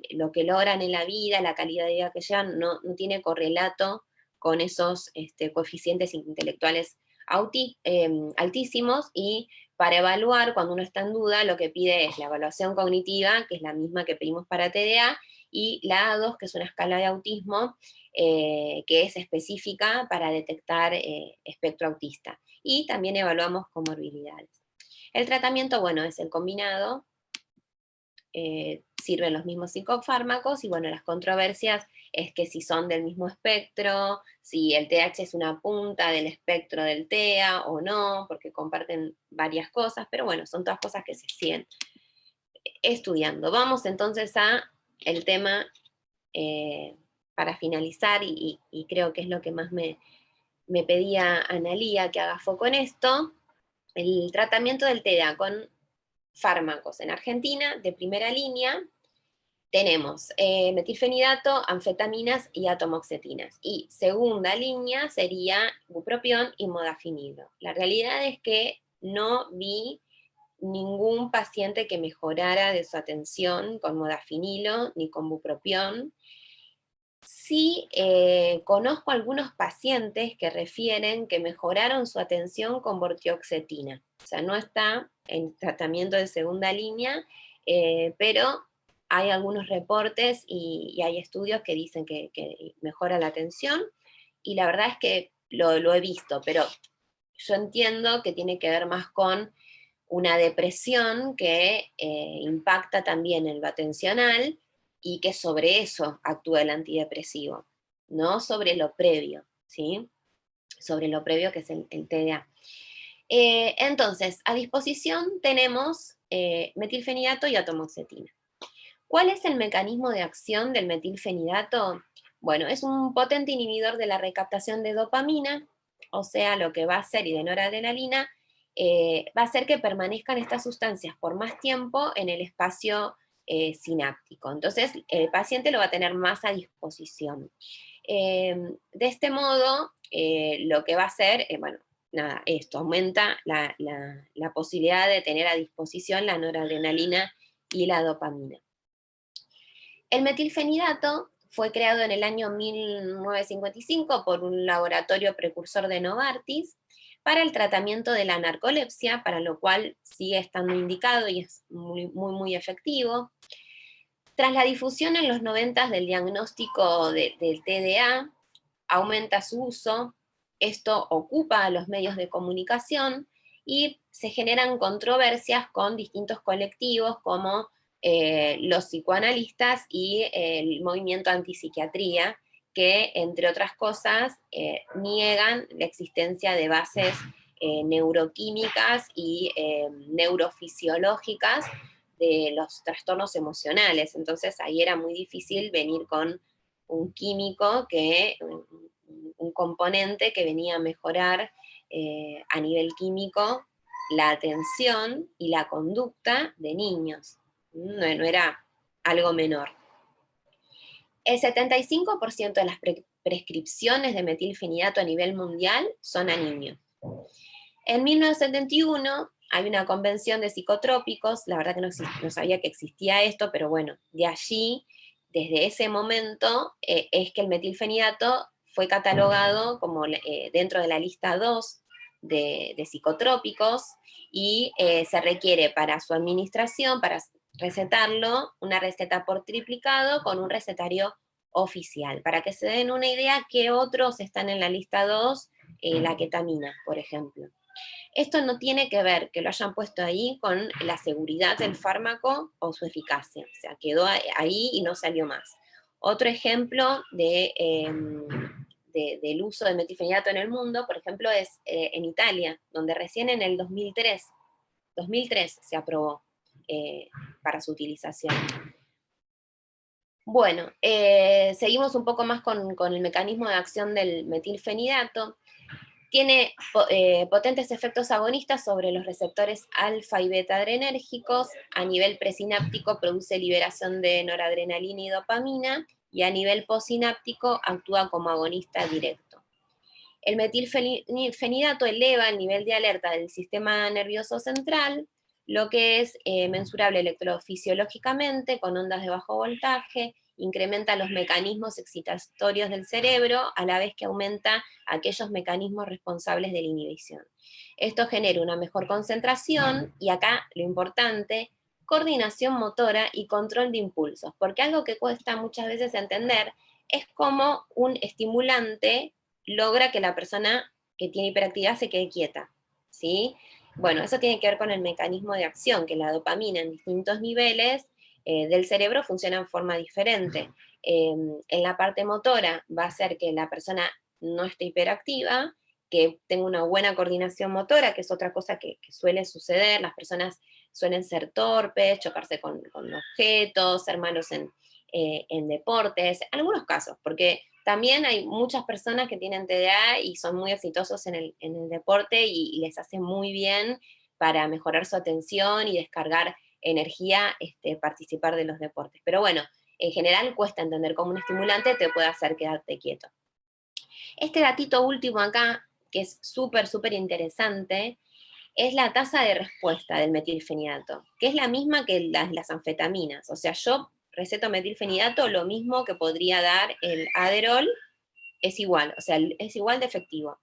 lo que logran en la vida, la calidad de vida que llevan, no tiene correlato con esos coeficientes intelectuales altísimos, y para evaluar, cuando uno está en duda, lo que pide es la evaluación cognitiva, que es la misma que pedimos para TDA, y la A2, que es una escala de autismo, que es específica para detectar espectro autista. Y también evaluamos comorbilidades. El tratamiento, bueno, es el combinado, sirven los mismos psicofármacos, y bueno, las controversias es que si son del mismo espectro, si el TH es una punta del espectro del TEA o no, porque comparten varias cosas, pero bueno, son todas cosas que se siguen estudiando. Vamos entonces a el tema para finalizar, y creo que es lo que más me pedía Analía que haga foco en esto, el tratamiento del TDA con fármacos. En Argentina, de primera línea, tenemos metilfenidato, anfetaminas y atomoxetinas. Y segunda línea sería bupropión y modafinilo. La realidad es que no vi ningún paciente que mejorara de su atención con modafinilo ni con bupropión. Sí, conozco algunos pacientes que refieren que mejoraron su atención con vortioxetina. O sea, no está en tratamiento de segunda línea, pero hay algunos reportes y hay estudios que dicen que mejora la atención, y la verdad es que lo he visto, pero yo entiendo que tiene que ver más con una depresión que impacta también en lo atencional, y que sobre eso actúa el antidepresivo, no sobre lo previo, ¿sí? Sobre lo previo, que es el TDA. Entonces, a disposición tenemos metilfenidato y atomoxetina. ¿Cuál es el mecanismo de acción del metilfenidato? Bueno, es un potente inhibidor de la recaptación de dopamina, o sea, lo que va a hacer, y de noradrenalina, va a hacer que permanezcan estas sustancias por más tiempo en el espacio sináptico. Entonces, el paciente lo va a tener más a disposición. De este modo, lo que va a hacer, bueno, nada, esto aumenta la posibilidad de tener a disposición la noradrenalina y la dopamina. El metilfenidato fue creado en el año 1955 por un laboratorio precursor de Novartis para el tratamiento de la narcolepsia, para lo cual sigue estando indicado y es muy efectivo. Tras la difusión en los 90 del diagnóstico del TDA, aumenta su uso, esto ocupa a los medios de comunicación y se generan controversias con distintos colectivos como los psicoanalistas y el movimiento antipsiquiatría, que entre otras cosas niegan la existencia de bases neuroquímicas y neurofisiológicas de los trastornos emocionales. Entonces ahí era muy difícil venir con un químico, un componente que venía a mejorar a nivel químico la atención y la conducta de niños. No era algo menor. El 75% de las prescripciones de metilfenidato a nivel mundial son a niños. En 1971 hay una convención de psicotrópicos, la verdad que no sabía que existía esto, pero bueno, de allí, desde ese momento, es que el metilfenidato fue catalogado como dentro de la lista 2 de psicotrópicos, y se requiere para su administración, para recetarlo, una receta por triplicado con un recetario oficial. Para que se den una idea, ¿qué otros están en la lista 2? La ketamina, por ejemplo. Esto no tiene que ver que lo hayan puesto ahí con la seguridad del fármaco o su eficacia, o sea, quedó ahí y no salió más. Otro ejemplo del uso de metilfenidato en el mundo, por ejemplo, es en Italia, donde recién en el 2003 se aprobó para su utilización. Bueno, seguimos un poco más con el mecanismo de acción del metilfenidato. Tiene potentes efectos agonistas sobre los receptores alfa y beta adrenérgicos. A nivel presináptico produce liberación de noradrenalina y dopamina, y a nivel postsináptico actúa como agonista directo. El metilfenidato eleva el nivel de alerta del sistema nervioso central, lo que es mensurable electrofisiológicamente con ondas de bajo voltaje, incrementa los mecanismos excitatorios del cerebro, a la vez que aumenta aquellos mecanismos responsables de la inhibición. Esto genera una mejor concentración, y acá lo importante, coordinación motora y control de impulsos, porque algo que cuesta muchas veces entender es cómo un estimulante logra que la persona que tiene hiperactividad se quede quieta, ¿sí? Bueno, eso tiene que ver con el mecanismo de acción, que la dopamina en distintos niveles del cerebro funciona en forma diferente. En la parte motora va a hacer que la persona no esté hiperactiva, que tenga una buena coordinación motora, que es otra cosa que suele suceder. Las personas suelen ser torpes, chocarse con objetos, ser malos en deportes, en algunos casos, porque también hay muchas personas que tienen TDA y son muy exitosos en el deporte y les hace muy bien para mejorar su atención y descargar energía, participar de los deportes. Pero bueno, en general cuesta entender cómo un estimulante te puede hacer quedarte quieto. Este datito último acá, que es súper, súper interesante, es la tasa de respuesta del metilfenidato, que es la misma que las anfetaminas. O sea, yo receto metilfenidato, lo mismo que podría dar el Adderall, es igual, o sea, es igual de efectivo.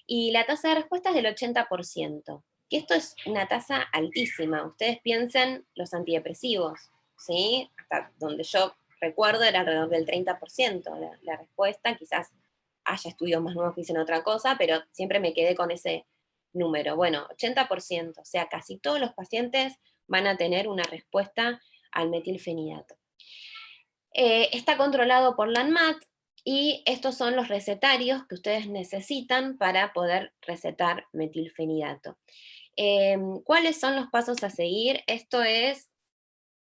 Y la tasa de respuesta es del 80%, que esto es una tasa altísima. Ustedes piensen los antidepresivos, ¿sí? Hasta donde yo recuerdo era alrededor del 30% la respuesta, quizás haya estudios más nuevos que dicen otra cosa, pero siempre me quedé con ese número. Bueno, 80%, o sea, casi todos los pacientes van a tener una respuesta al metilfenidato. Está controlado por la ANMAT, y estos son los recetarios que ustedes necesitan para poder recetar metilfenidato. ¿Cuáles son los pasos a seguir? Esto es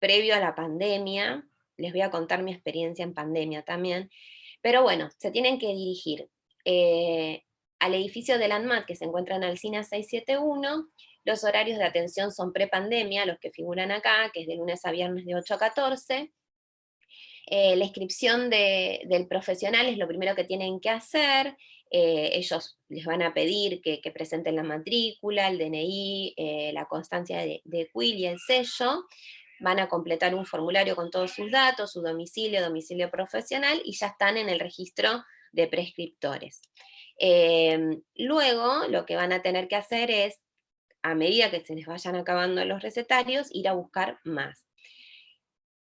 previo a la pandemia, les voy a contar mi experiencia en pandemia también, pero bueno, se tienen que dirigir al edificio de la ANMAT, que se encuentra en Alsina 671, los horarios de atención son prepandemia, los que figuran acá, que es de lunes a viernes de 8 a 14, la inscripción del profesional es lo primero que tienen que hacer. Ellos les van a pedir que presenten la matrícula, el DNI, la constancia de CUIL y el sello. Van a completar un formulario con todos sus datos, su domicilio profesional, y ya están en el registro de prescriptores. Luego, lo que van a tener que hacer es, a medida que se les vayan acabando los recetarios, ir a buscar más.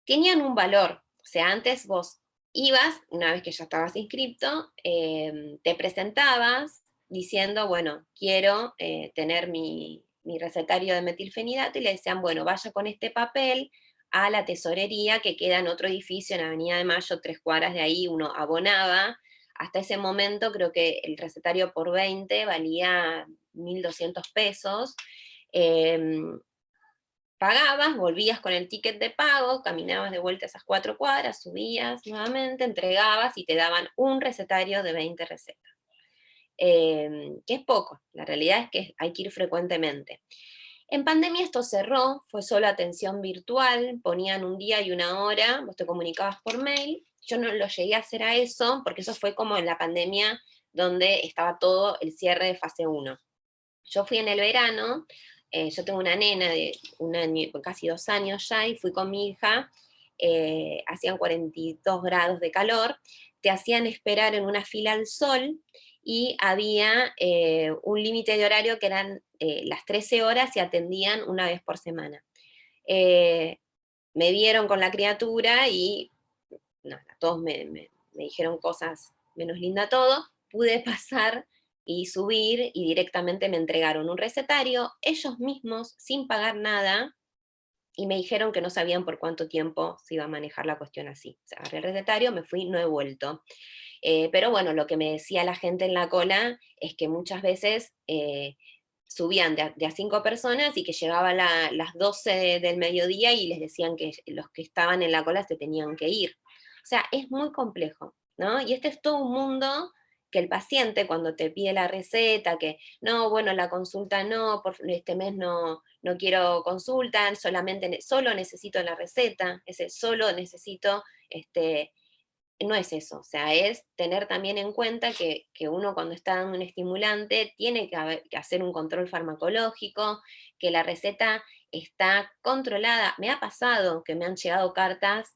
Tenían un valor. O sea, antes vos ibas, una vez que ya estabas inscripto, te presentabas diciendo, bueno, quiero tener mi recetario de metilfenidato, y le decían, bueno, vaya con este papel a la tesorería que queda en otro edificio, en Avenida de Mayo, 3 cuadras de ahí. Uno abonaba. Hasta ese momento creo que el recetario por 20 valía 1.200 pesos. Pagabas, volvías con el ticket de pago, caminabas de vuelta esas 4 cuadras, subías nuevamente, entregabas y te daban un recetario de 20 recetas. Que es poco, la realidad es que hay que ir frecuentemente. En pandemia esto cerró, fue solo atención virtual, ponían un día y una hora, vos te comunicabas por mail. Yo no lo llegué a hacer a eso, porque eso fue como en la pandemia donde estaba todo el cierre de fase 1. Yo fui en el verano. Yo tengo una nena de casi 2 años ya, y fui con mi hija, hacían 42 grados de calor, te hacían esperar en una fila al sol, y había un límite de horario que eran las 13 horas, y atendían una vez por semana. Me vieron con la criatura y nada, todos me dijeron cosas menos linda todo. Pude pasar y subir, y directamente me entregaron un recetario, ellos mismos, sin pagar nada, y me dijeron que no sabían por cuánto tiempo se iba a manejar la cuestión así. O sea, agarré el recetario, me fui, no he vuelto. Pero bueno, lo que me decía la gente en la cola es que muchas veces subían de a 5 personas, y que llegaban las 12 del mediodía y les decían que los que estaban en la cola se tenían que ir. O sea, es muy complejo, ¿no? Y este es todo un mundo que el paciente, cuando te pide la receta, que no, bueno, la consulta no, por este mes no quiero consulta, solo necesito la receta, ese solo necesito, no es eso. O sea, es tener también en cuenta que uno, cuando está dando un estimulante, tiene que hacer un control farmacológico, que la receta está controlada. Me ha pasado que me han llegado cartas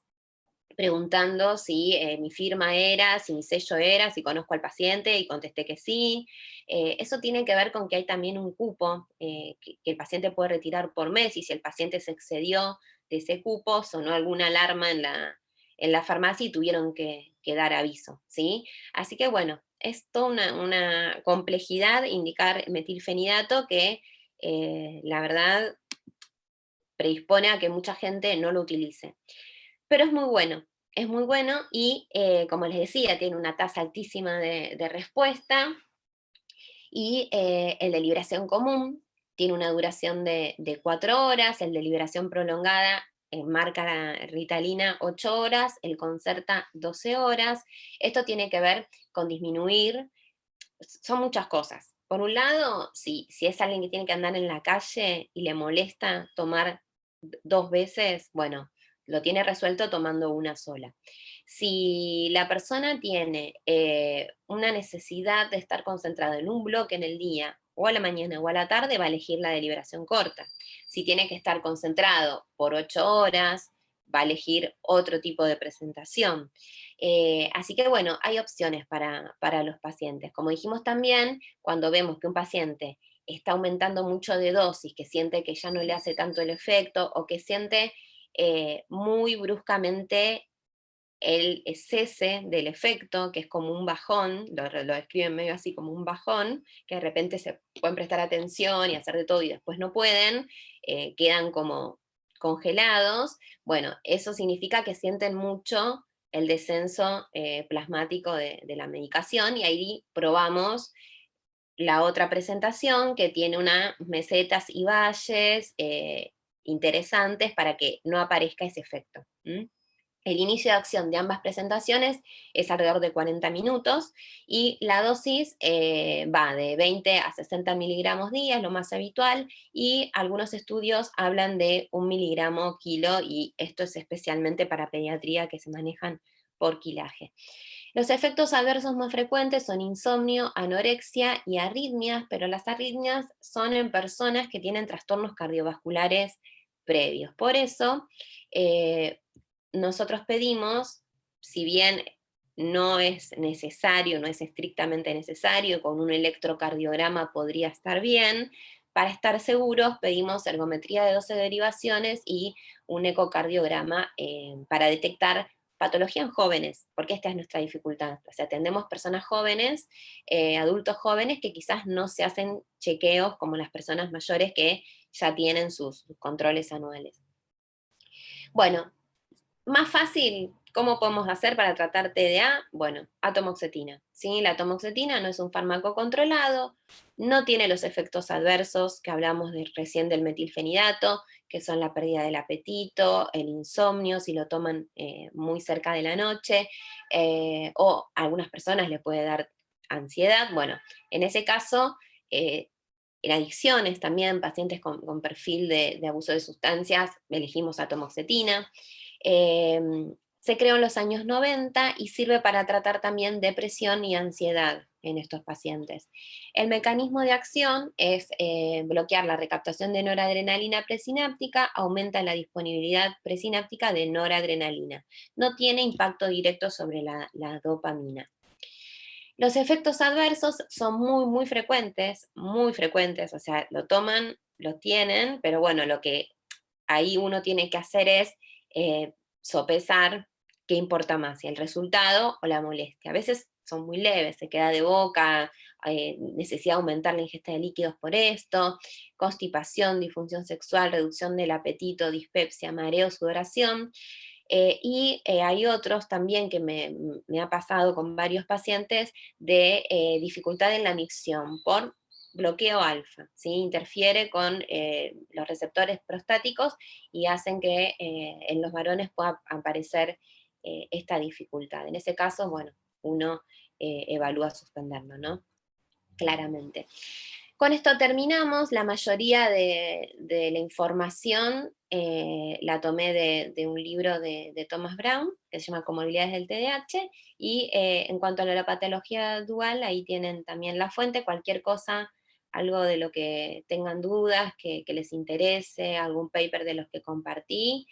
preguntando si mi firma era, si mi sello era, si conozco al paciente, y contesté que sí. Eso tiene que ver con que hay también un cupo que el paciente puede retirar por mes, y si el paciente se excedió de ese cupo, sonó alguna alarma en la farmacia y tuvieron que dar aviso, ¿sí? Así que bueno, es toda una complejidad indicar metilfenidato que la verdad predispone a que mucha gente no lo utilice. Pero es muy bueno y como les decía, tiene una tasa altísima de respuesta, y el de liberación común tiene una duración de 4 horas, el de liberación prolongada marca la Ritalina 8 horas, el Concerta 12 horas. Esto tiene que ver con disminuir, son muchas cosas. Por un lado, si es alguien que tiene que andar en la calle y le molesta tomar 2 veces, bueno, lo tiene resuelto tomando una sola. Si la persona tiene una necesidad de estar concentrada en un bloque en el día, o a la mañana o a la tarde, va a elegir la deliberación corta. Si tiene que estar concentrado por 8 horas, va a elegir otro tipo de presentación. Así que bueno, hay opciones para los pacientes. Como dijimos también, cuando vemos que un paciente está aumentando mucho de dosis, que siente que ya no le hace tanto el efecto, o que siente muy bruscamente el cese del efecto, que es como un bajón, lo describen medio así como un bajón, que de repente se pueden prestar atención y hacer de todo y después no pueden, quedan como congelados. Bueno, eso significa que sienten mucho el descenso plasmático de la medicación, y ahí probamos la otra presentación, que tiene unas mesetas y valles interesantes para que no aparezca ese efecto. El inicio de acción de ambas presentaciones es alrededor de 40 minutos, y la dosis va de 20 a 60 miligramos día, es lo más habitual, y algunos estudios hablan de 1 miligramo kilo, y esto es especialmente para pediatría, que se manejan por kilaje. Los efectos adversos más frecuentes son insomnio, anorexia y arritmias, pero las arritmias son en personas que tienen trastornos cardiovasculares previos. Por eso, nosotros pedimos, si bien no es necesario, no es estrictamente necesario, con un electrocardiograma podría estar bien, para estar seguros pedimos ergometría de 12 derivaciones y un ecocardiograma para detectar patología en jóvenes, porque esta es nuestra dificultad. O sea, atendemos personas jóvenes, adultos jóvenes, que quizás no se hacen chequeos como las personas mayores que ya tienen sus controles anuales. Bueno, más fácil, ¿cómo podemos hacer para tratar TDA? Bueno, atomoxetina. ¿Sí? La atomoxetina no es un fármaco controlado, no tiene los efectos adversos que hablamos recién del metilfenidato, que son la pérdida del apetito, el insomnio, si lo toman muy cerca de la noche, o a algunas personas le puede dar ansiedad. Bueno, en ese caso, en adicciones también, pacientes con perfil de abuso de sustancias, elegimos atomoxetina. Se creó en los años 90 y sirve para tratar también depresión y ansiedad en estos pacientes. El mecanismo de acción es bloquear la recaptación de noradrenalina presináptica, aumenta la disponibilidad presináptica de noradrenalina. No tiene impacto directo sobre la dopamina. Los efectos adversos son muy frecuentes, o sea, lo toman, lo tienen, pero bueno, lo que ahí uno tiene que hacer es sopesar qué importa más, si el resultado o la molestia. A veces son muy leves, se queda de boca, necesidad de aumentar la ingesta de líquidos por esto, constipación, disfunción sexual, reducción del apetito, dispepsia, mareo, sudoración. Y hay otros también que me ha pasado con varios pacientes de dificultad en la micción por bloqueo alfa, ¿sí? Interfiere con los receptores prostáticos y hacen que en los varones pueda aparecer esta dificultad. En ese caso, bueno, uno evalúa suspenderlo, ¿no? Claramente. Con esto terminamos. La mayoría de la información la tomé de un libro de Thomas Brown, que se llama Comorbilidades del TDAH, y en cuanto a la patología dual, ahí tienen también la fuente. Cualquier cosa, algo de lo que tengan dudas, que les interese, algún paper de los que compartí,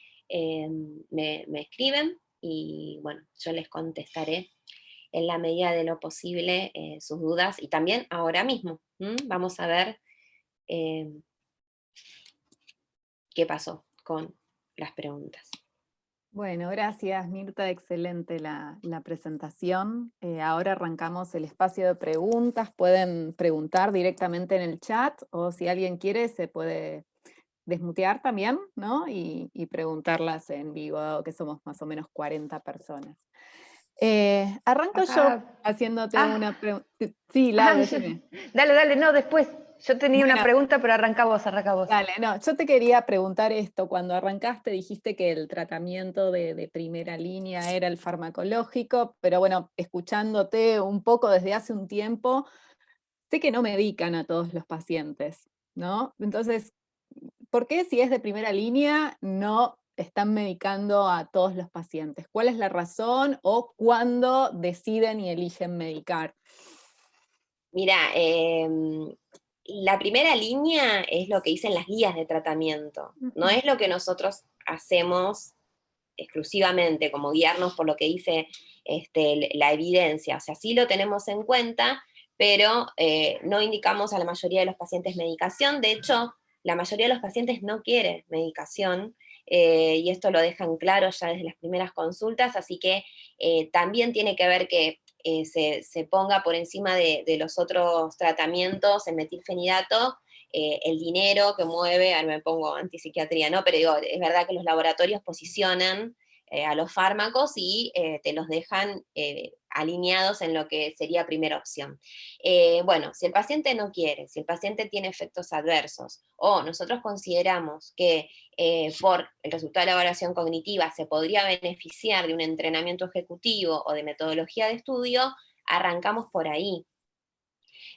me escriben. y bueno, yo les contestaré en la medida de lo posible sus dudas, y también ahora mismo. Vamos a ver qué pasó con las preguntas. Bueno, gracias Mirta, excelente la presentación. Ahora arrancamos el espacio de preguntas, pueden preguntar directamente en el chat, o si alguien quiere se puede desmutear también, ¿no? Y preguntarlas en vivo, dado que somos más o menos 40 personas. Arranco yo haciéndote una pregunta. Sí, Lau, decime. Dale, no, después. Yo tenía una Bueno, pregunta, pero arranca vos. Dale, no, yo te quería preguntar esto. Cuando arrancaste dijiste que el tratamiento de primera línea era el farmacológico, pero bueno, escuchándote un poco desde hace un tiempo, sé que no medican a todos los pacientes, ¿no? Entonces, ¿por qué si es de primera línea no están medicando a todos los pacientes? ¿Cuál es la razón o cuándo deciden y eligen medicar? Mira, la primera línea es lo que dicen las guías de tratamiento, no es lo que nosotros hacemos exclusivamente, como guiarnos por lo que dice la evidencia. O sea, sí lo tenemos en cuenta, pero no indicamos a la mayoría de los pacientes medicación. De hecho, la mayoría de los pacientes no quiere medicación, y esto lo dejan claro ya desde las primeras consultas, así que también tiene que ver que se ponga por encima de los otros tratamientos, el metilfenidato, el dinero que mueve, ahora me pongo antipsiquiatría, ¿no? Pero digo, es verdad que los laboratorios posicionan a los fármacos y te los dejan alineados en lo que sería primera opción. Bueno, si el paciente no quiere, si el paciente tiene efectos adversos, o nosotros consideramos que por el resultado de la evaluación cognitiva se podría beneficiar de un entrenamiento ejecutivo o de metodología de estudio, arrancamos por ahí.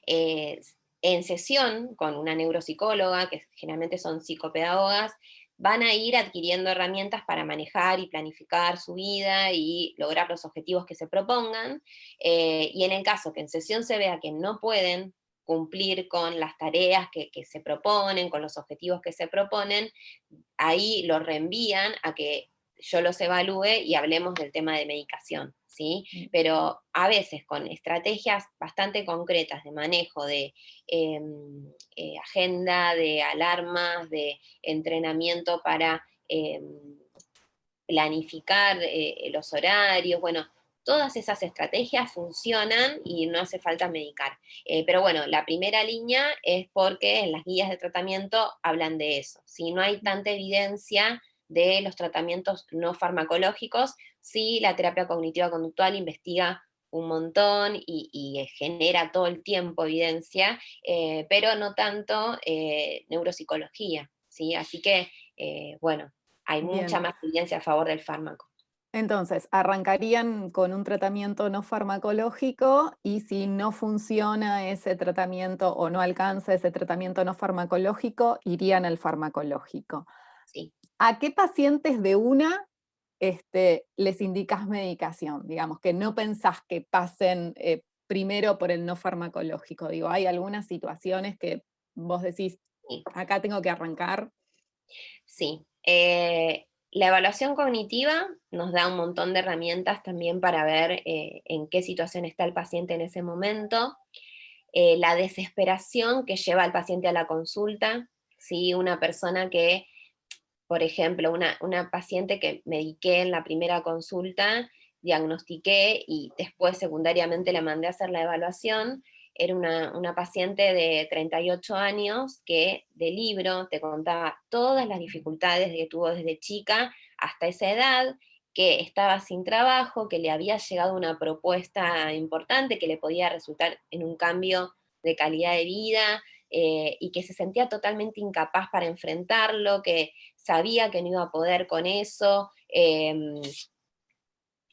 En sesión con una neuropsicóloga, que generalmente son psicopedagogas, van a ir adquiriendo herramientas para manejar y planificar su vida y lograr los objetivos que se propongan, y en el caso que en sesión se vea que no pueden cumplir con las tareas que se proponen, con los objetivos que se proponen, ahí los reenvían a que yo los evalúe y hablemos del tema de medicación, ¿sí? Pero a veces con estrategias bastante concretas de manejo de agenda, de alarmas, de entrenamiento para planificar los horarios, bueno, todas esas estrategias funcionan y no hace falta medicar. Pero bueno, la primera línea es porque en las guías de tratamiento hablan de eso. Si no hay tanta evidencia de los tratamientos no farmacológicos, sí la terapia cognitiva conductual investiga un montón y genera todo el tiempo evidencia, pero no tanto neuropsicología, ¿sí? Así que, bueno, hay mucha más evidencia a favor del fármaco. Entonces, arrancarían con un tratamiento no farmacológico y si no funciona ese tratamiento o no alcanza ese tratamiento no farmacológico, irían al farmacológico. Sí. ¿A qué pacientes de una les indicas medicación? Digamos, que no pensás que pasen primero por el no farmacológico. Digo, ¿hay algunas situaciones que vos decís, acá tengo que arrancar? Sí. La evaluación cognitiva nos da un montón de herramientas también para ver en qué situación está el paciente en ese momento. La desesperación que lleva al paciente a la consulta, ¿sí? Una persona que, por ejemplo, una paciente que mediqué en la primera consulta, diagnostiqué y después secundariamente la mandé a hacer la evaluación, era una paciente de 38 años que de libro te contaba todas las dificultades que tuvo desde chica hasta esa edad, que estaba sin trabajo, que le había llegado una propuesta importante que le podía resultar en un cambio de calidad de vida, y que se sentía totalmente incapaz para enfrentarlo, que sabía que no iba a poder con eso,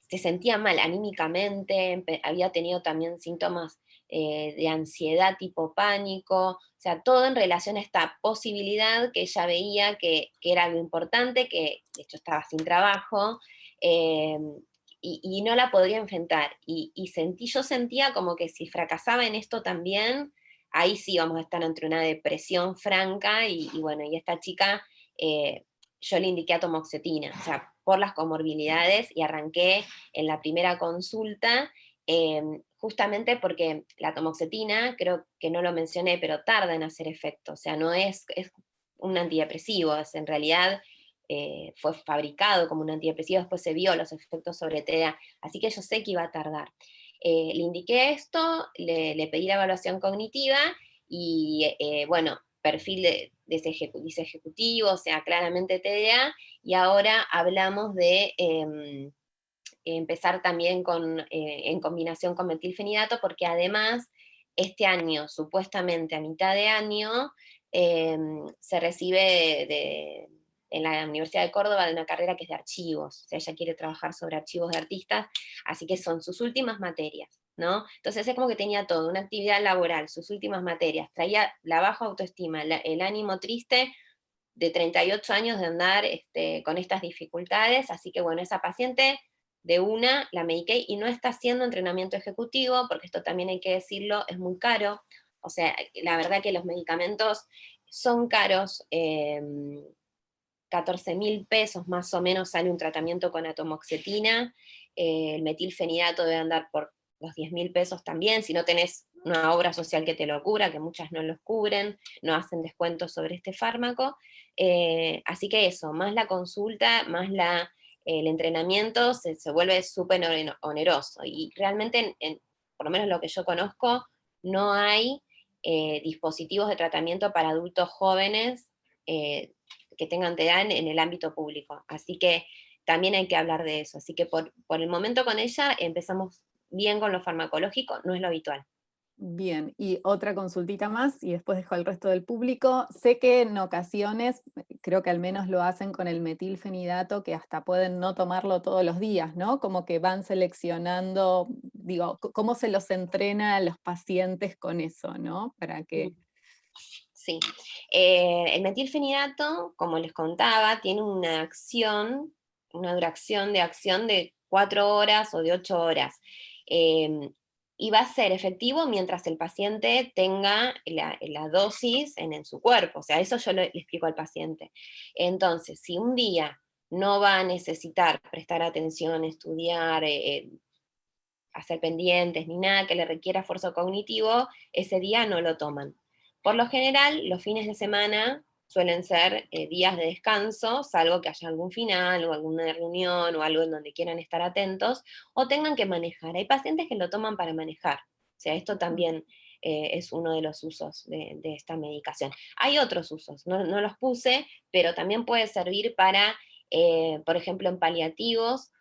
se sentía mal anímicamente, había tenido también síntomas de ansiedad tipo pánico, o sea, todo en relación a esta posibilidad que ella veía que era algo importante, que de hecho estaba sin trabajo, y no la podría enfrentar. Yo sentía como que si fracasaba en esto también, ahí sí vamos a estar entre una depresión franca, y bueno, y esta chica yo le indiqué atomoxetina, o sea, por las comorbilidades, y arranqué en la primera consulta, justamente porque la atomoxetina, creo que no lo mencioné, pero tarda en hacer efecto, o sea, no es un antidepresivo, es en realidad fue fabricado como un antidepresivo, después se vio los efectos sobre TDA, así que yo sé que iba a tardar. Le indiqué esto, le pedí la evaluación cognitiva, y bueno, perfil de ese ejecutivo, o sea, claramente TDA, y ahora hablamos de empezar también en combinación con metilfenidato, porque además este año, supuestamente a mitad de año, se recibe en la Universidad de Córdoba de una carrera que es de archivos, o sea, ella quiere trabajar sobre archivos de artistas, así que son sus últimas materias, ¿no? Entonces es como que tenía todo, una actividad laboral, sus últimas materias, traía la baja autoestima, el ánimo triste de 38 años de andar con estas dificultades, así que bueno, esa paciente de una la mediqué y no está haciendo entrenamiento ejecutivo, porque esto también hay que decirlo, es muy caro, o sea, la verdad que los medicamentos son caros, 14.000 pesos más o menos sale un tratamiento con atomoxetina, el metilfenidato debe andar por los 10.000 pesos también, si no tenés una obra social que te lo cubra, que muchas no los cubren, no hacen descuentos sobre este fármaco, así que eso, más la consulta, más el entrenamiento, se vuelve súper oneroso, y realmente, por lo menos lo que yo conozco, no hay dispositivos de tratamiento para adultos jóvenes que tengan TDA en el ámbito público, así que también hay que hablar de eso, así que por el momento con ella empezamos bien con lo farmacológico, no es lo habitual. Bien, y otra consultita más, y después dejo al resto del público. Sé que en ocasiones, creo que al menos lo hacen con el metilfenidato, que hasta pueden no tomarlo todos los días, ¿no? Como que van seleccionando, digo, ¿cómo se los entrena a los pacientes con eso, ¿no? Para que... Sí, el metilfenidato, como les contaba, tiene una duración de acción de 4 horas o de 8 horas. Y va a ser efectivo mientras el paciente tenga la dosis en su cuerpo. O sea, eso yo le explico al paciente. Entonces, si un día no va a necesitar prestar atención, estudiar, hacer pendientes, ni nada que le requiera esfuerzo cognitivo, ese día no lo toman. Por lo general, los fines de semana suelen ser días de descanso, salvo que haya algún final o alguna reunión o algo en donde quieran estar atentos o tengan que manejar. Hay pacientes que lo toman para manejar. O sea, esto también es uno de los usos de esta medicación. Hay otros usos, no los puse, pero también puede servir para, por ejemplo, en paliativos,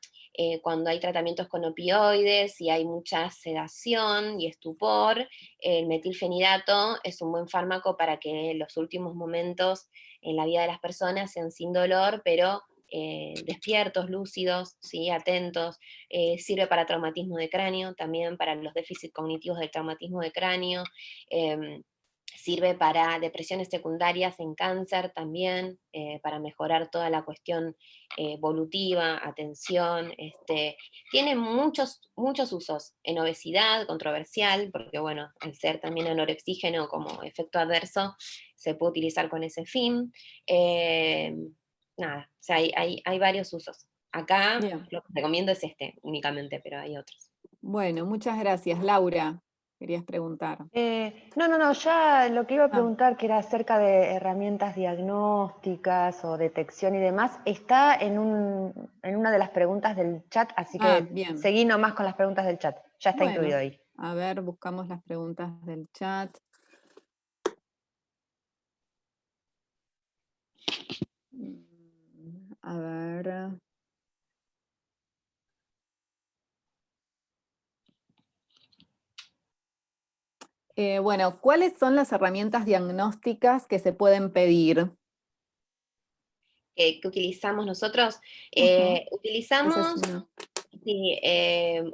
cuando hay tratamientos con opioides y hay mucha sedación y estupor, el metilfenidato es un buen fármaco para que los últimos momentos en la vida de las personas sean sin dolor, pero despiertos, lúcidos, ¿sí? Atentos. Sirve para traumatismo de cráneo, también para los déficits cognitivos del traumatismo de cráneo. Sirve para depresiones secundarias en cáncer también, para mejorar toda la cuestión evolutiva, atención. Tiene muchos usos en obesidad, controversial, porque bueno, al ser también anorexígeno como efecto adverso, se puede utilizar con ese fin. Nada, o sea, hay varios usos. Acá Bien. lo que recomiendo es únicamente, pero hay otros. Bueno, muchas gracias. Laura, querías preguntar. No, ya lo que iba a preguntar, que era acerca de herramientas diagnósticas o detección y demás, está en una de las preguntas del chat, así que bien. seguí nomás con las preguntas del chat, ya está Bueno, incluido ahí. A ver, buscamos las preguntas del chat. A ver... bueno, ¿cuáles son las herramientas diagnósticas que se pueden pedir? Que utilizamos nosotros. Utilizamos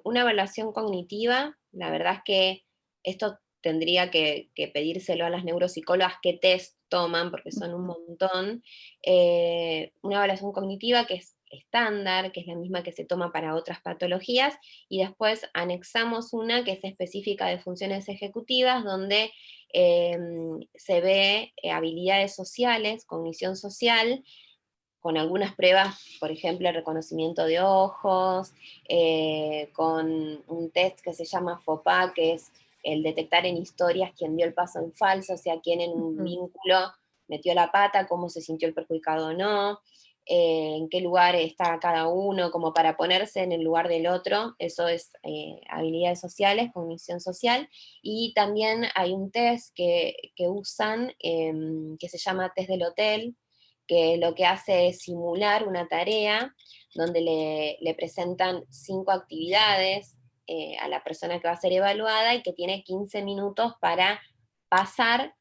una evaluación cognitiva. La verdad es que esto tendría que pedírselo a las neuropsicólogas qué test toman, porque son un montón. Una evaluación cognitiva que es estándar, que es la misma que se toma para otras patologías, y después anexamos una que es específica de funciones ejecutivas, donde se ve habilidades sociales, cognición social, con algunas pruebas, por ejemplo, el reconocimiento de ojos, con un test que se llama FOPA, que es el detectar en historias quién dio el paso en falso, o sea, quién en un vínculo metió la pata, cómo se sintió el perjudicado o no, en qué lugar está cada uno, como para ponerse en el lugar del otro. Eso es habilidades sociales, cognición social. Y también hay un test que usan, que se llama test del hotel, que lo que hace es simular una tarea donde le presentan 5 actividades a la persona que va a ser evaluada y que tiene 15 minutos para pasar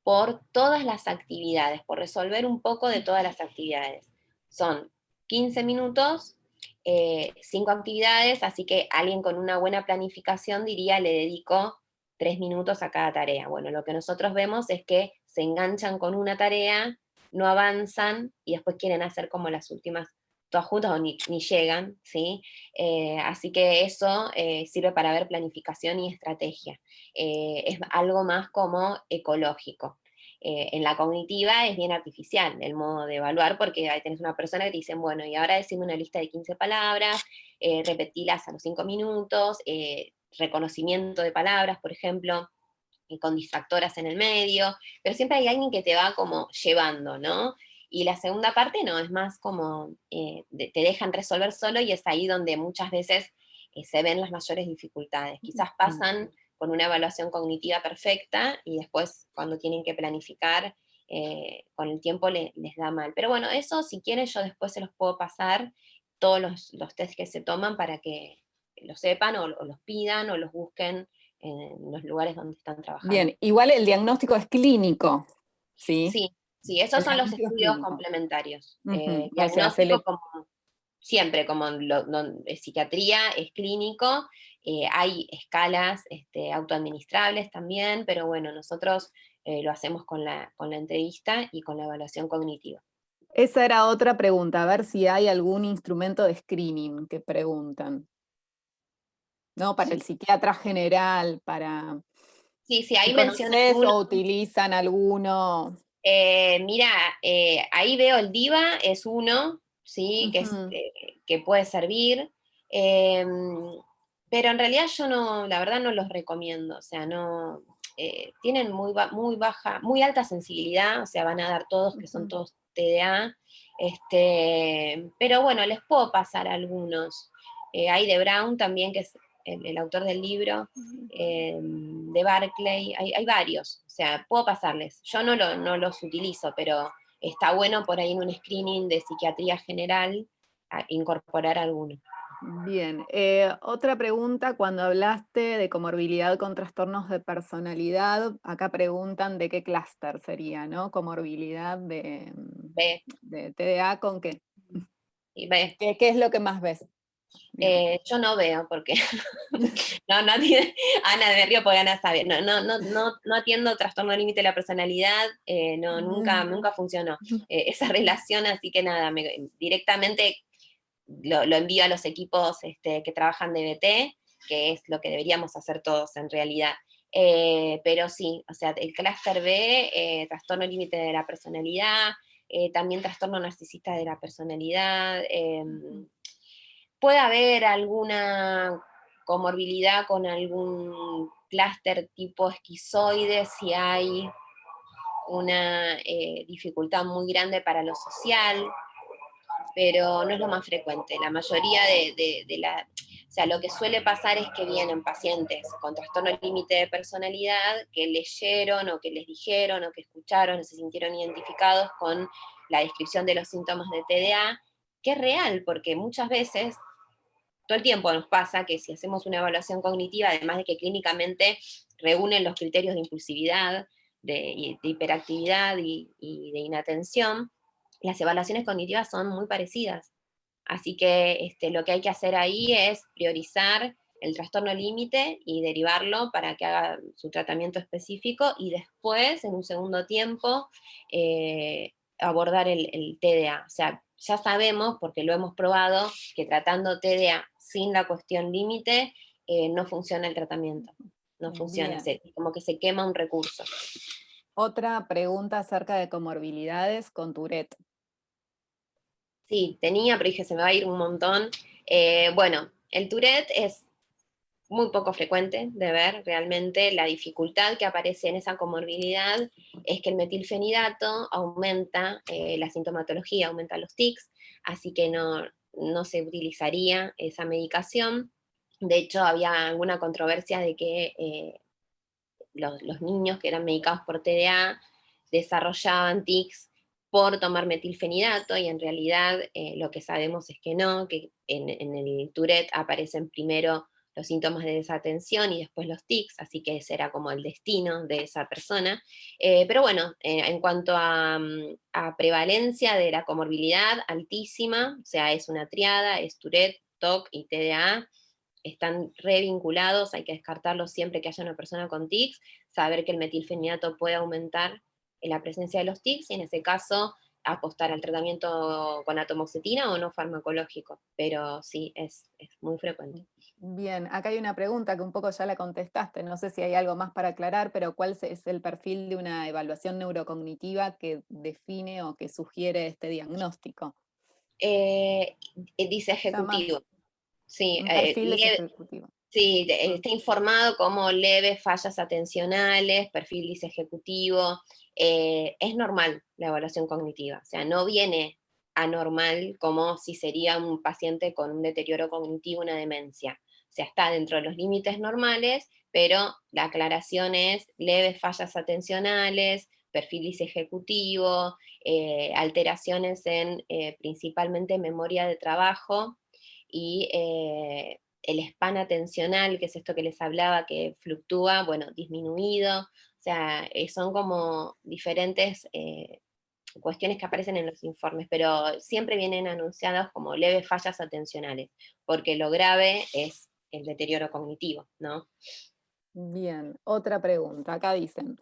por todas las actividades, por resolver un poco de todas las actividades. Son 15 minutos, 5 actividades, así que alguien con una buena planificación diría, le dedico 3 minutos a cada tarea. Bueno, lo que nosotros vemos es que se enganchan con una tarea, no avanzan y después quieren hacer como las últimas todas juntas o ni llegan, ¿sí? Así que eso sirve para ver planificación y estrategia. Es algo más como ecológico. En la cognitiva es bien artificial el modo de evaluar, porque ahí tenés una persona que te dice, bueno, y ahora decime una lista de 15 palabras, repetilas a los 5 minutos, reconocimiento de palabras, por ejemplo, con distractoras en el medio, pero siempre hay alguien que te va como llevando, ¿no? Y la segunda parte no, es más como te dejan resolver solo y es ahí donde muchas veces se ven las mayores dificultades. Quizás pasan con una evaluación cognitiva perfecta y después cuando tienen que planificar, con el tiempo les da mal. Pero bueno, eso si quieren yo después se los puedo pasar, todos los test que se toman para que lo sepan o los pidan o los busquen en los lugares donde están trabajando. Bien, igual el diagnóstico es clínico, ¿sí? Sí, esos son los estudios complementarios. Diagnóstico como siempre, como psiquiatría es clínico, hay escalas autoadministrables también, pero bueno, nosotros lo hacemos con la entrevista y con la evaluación cognitiva. Esa era otra pregunta, a ver si hay algún instrumento de screening que preguntan. ¿No? Para el psiquiatra general, para... Sí, ahí mencioné o utilizan alguno. Mira, ahí veo el DIVA, es uno, ¿sí? Que puede servir, pero en realidad yo no, la verdad no los recomiendo, o sea, no, tienen muy alta sensibilidad, o sea, van a dar todos, que son todos TDA, pero bueno, les puedo pasar algunos. Hay de Brown también, que es el autor del libro, de Barclay, hay varios, o sea, puedo pasarles. Yo no los utilizo, pero está bueno por ahí en un screening de psiquiatría general incorporar alguno. Bien, otra pregunta, cuando hablaste de comorbilidad con trastornos de personalidad, acá preguntan de qué clúster sería, ¿no? Comorbilidad de TDA, ¿con qué? Y B. ¿Qué es lo que más ves? Yo no veo, porque Ana de Río, porque Ana sabe, no atiendo trastorno límite de la personalidad, nunca funcionó esa relación, así que nada, directamente lo envío a los equipos que trabajan de BT, que es lo que deberíamos hacer todos en realidad. Pero sí, o sea, el clúster B, trastorno límite de la personalidad, también trastorno narcisista de la personalidad, puede haber alguna comorbilidad con algún clúster tipo esquizoide si hay una dificultad muy grande para lo social, pero no es lo más frecuente. La mayoría o sea, lo que suele pasar es que vienen pacientes con trastorno límite de personalidad que leyeron o que les dijeron o que escucharon o se sintieron identificados con la descripción de los síntomas de TDA, que es real, porque muchas veces todo el tiempo nos pasa que si hacemos una evaluación cognitiva, además de que clínicamente reúnen los criterios de impulsividad, de hiperactividad y de inatención, las evaluaciones cognitivas son muy parecidas. Así que lo que hay que hacer ahí es priorizar el trastorno límite y derivarlo para que haga su tratamiento específico y después, en un segundo tiempo, abordar el TDA. O sea, ya sabemos, porque lo hemos probado, que tratando TDA sin la cuestión límite no funciona el tratamiento. No funciona, como que se quema un recurso. Otra pregunta acerca de comorbilidades con Tourette. Sí, tenía, pero dije, se me va a ir un montón. Bueno, el Tourette es muy poco frecuente de ver. Realmente la dificultad que aparece en esa comorbilidad es que el metilfenidato aumenta la sintomatología, aumenta los tics, así que no se utilizaría esa medicación. De hecho, había alguna controversia de que los niños que eran medicados por TDA desarrollaban tics por tomar metilfenidato, y en realidad lo que sabemos es que no, que en el Tourette aparecen primero los síntomas de desatención y después los tics, así que ese era como el destino de esa persona. Pero bueno, en cuanto a prevalencia de la comorbilidad, altísima, o sea, es una triada, es Tourette, TOC y TDA, están revinculados, hay que descartarlos siempre que haya una persona con tics, saber que el metilfenidato puede aumentar la presencia de los tics, y en ese caso apostar al tratamiento con atomoxetina o no farmacológico, pero sí, es muy frecuente. Bien, acá hay una pregunta que un poco ya la contestaste, no sé si hay algo más para aclarar, pero ¿cuál es el perfil de una evaluación neurocognitiva que define o que sugiere este diagnóstico? Dice ejecutivo. Sí, Un perfil es ejecutivo. Sí, está informado como leves fallas atencionales, perfil disejecutivo. Es normal la evaluación cognitiva, o sea, no viene anormal como si sería un paciente con un deterioro cognitivo, una demencia. O sea, está dentro de los límites normales, pero la aclaración es leves fallas atencionales, perfil disejecutivo, alteraciones en principalmente memoria de trabajo y el span atencional, que es esto que les hablaba, que fluctúa, bueno, disminuido. O sea, son como diferentes cuestiones que aparecen en los informes, pero siempre vienen anunciados como leves fallas atencionales, porque lo grave es el deterioro cognitivo, ¿no? Bien, otra pregunta. Acá dicen,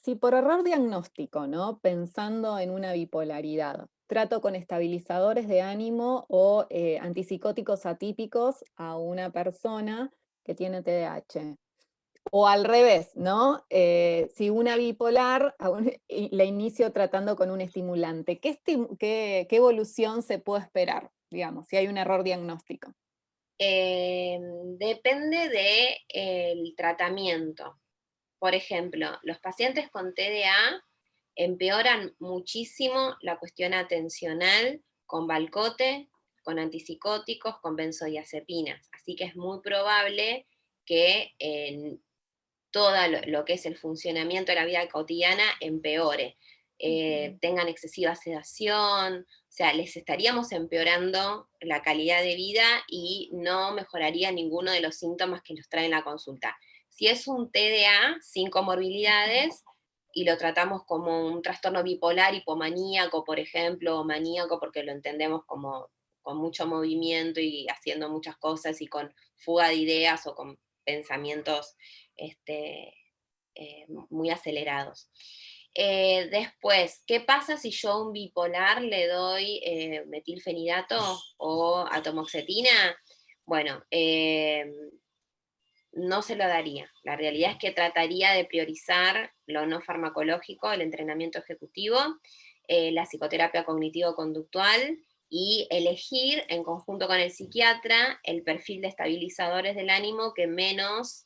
si por error diagnóstico, ¿no? Pensando en una bipolaridad, trato con estabilizadores de ánimo o antipsicóticos atípicos a una persona que tiene TDAH. O al revés, ¿no? Si una bipolar la inicio tratando con un estimulante, ¿qué evolución se puede esperar, digamos, si hay un error diagnóstico? Depende del tratamiento. Por ejemplo, los pacientes con TDA empeoran muchísimo la cuestión atencional con Valcote, con antipsicóticos, con benzodiazepinas. Así que es muy probable que en todo lo que es el funcionamiento de la vida cotidiana empeore. Tengan excesiva sedación, o sea, les estaríamos empeorando la calidad de vida y no mejoraría ninguno de los síntomas que nos traen la consulta. Si es un TDA sin comorbilidades y lo tratamos como un trastorno bipolar, hipomaníaco, por ejemplo, o maníaco, porque lo entendemos como con mucho movimiento y haciendo muchas cosas y con fuga de ideas o con pensamientos muy acelerados. Después, ¿qué pasa si yo a un bipolar le doy metilfenidato o atomoxetina? Bueno, no se lo daría. La realidad es que trataría de priorizar lo no farmacológico, el entrenamiento ejecutivo, la psicoterapia cognitivo-conductual, y elegir en conjunto con el psiquiatra el perfil de estabilizadores del ánimo que menos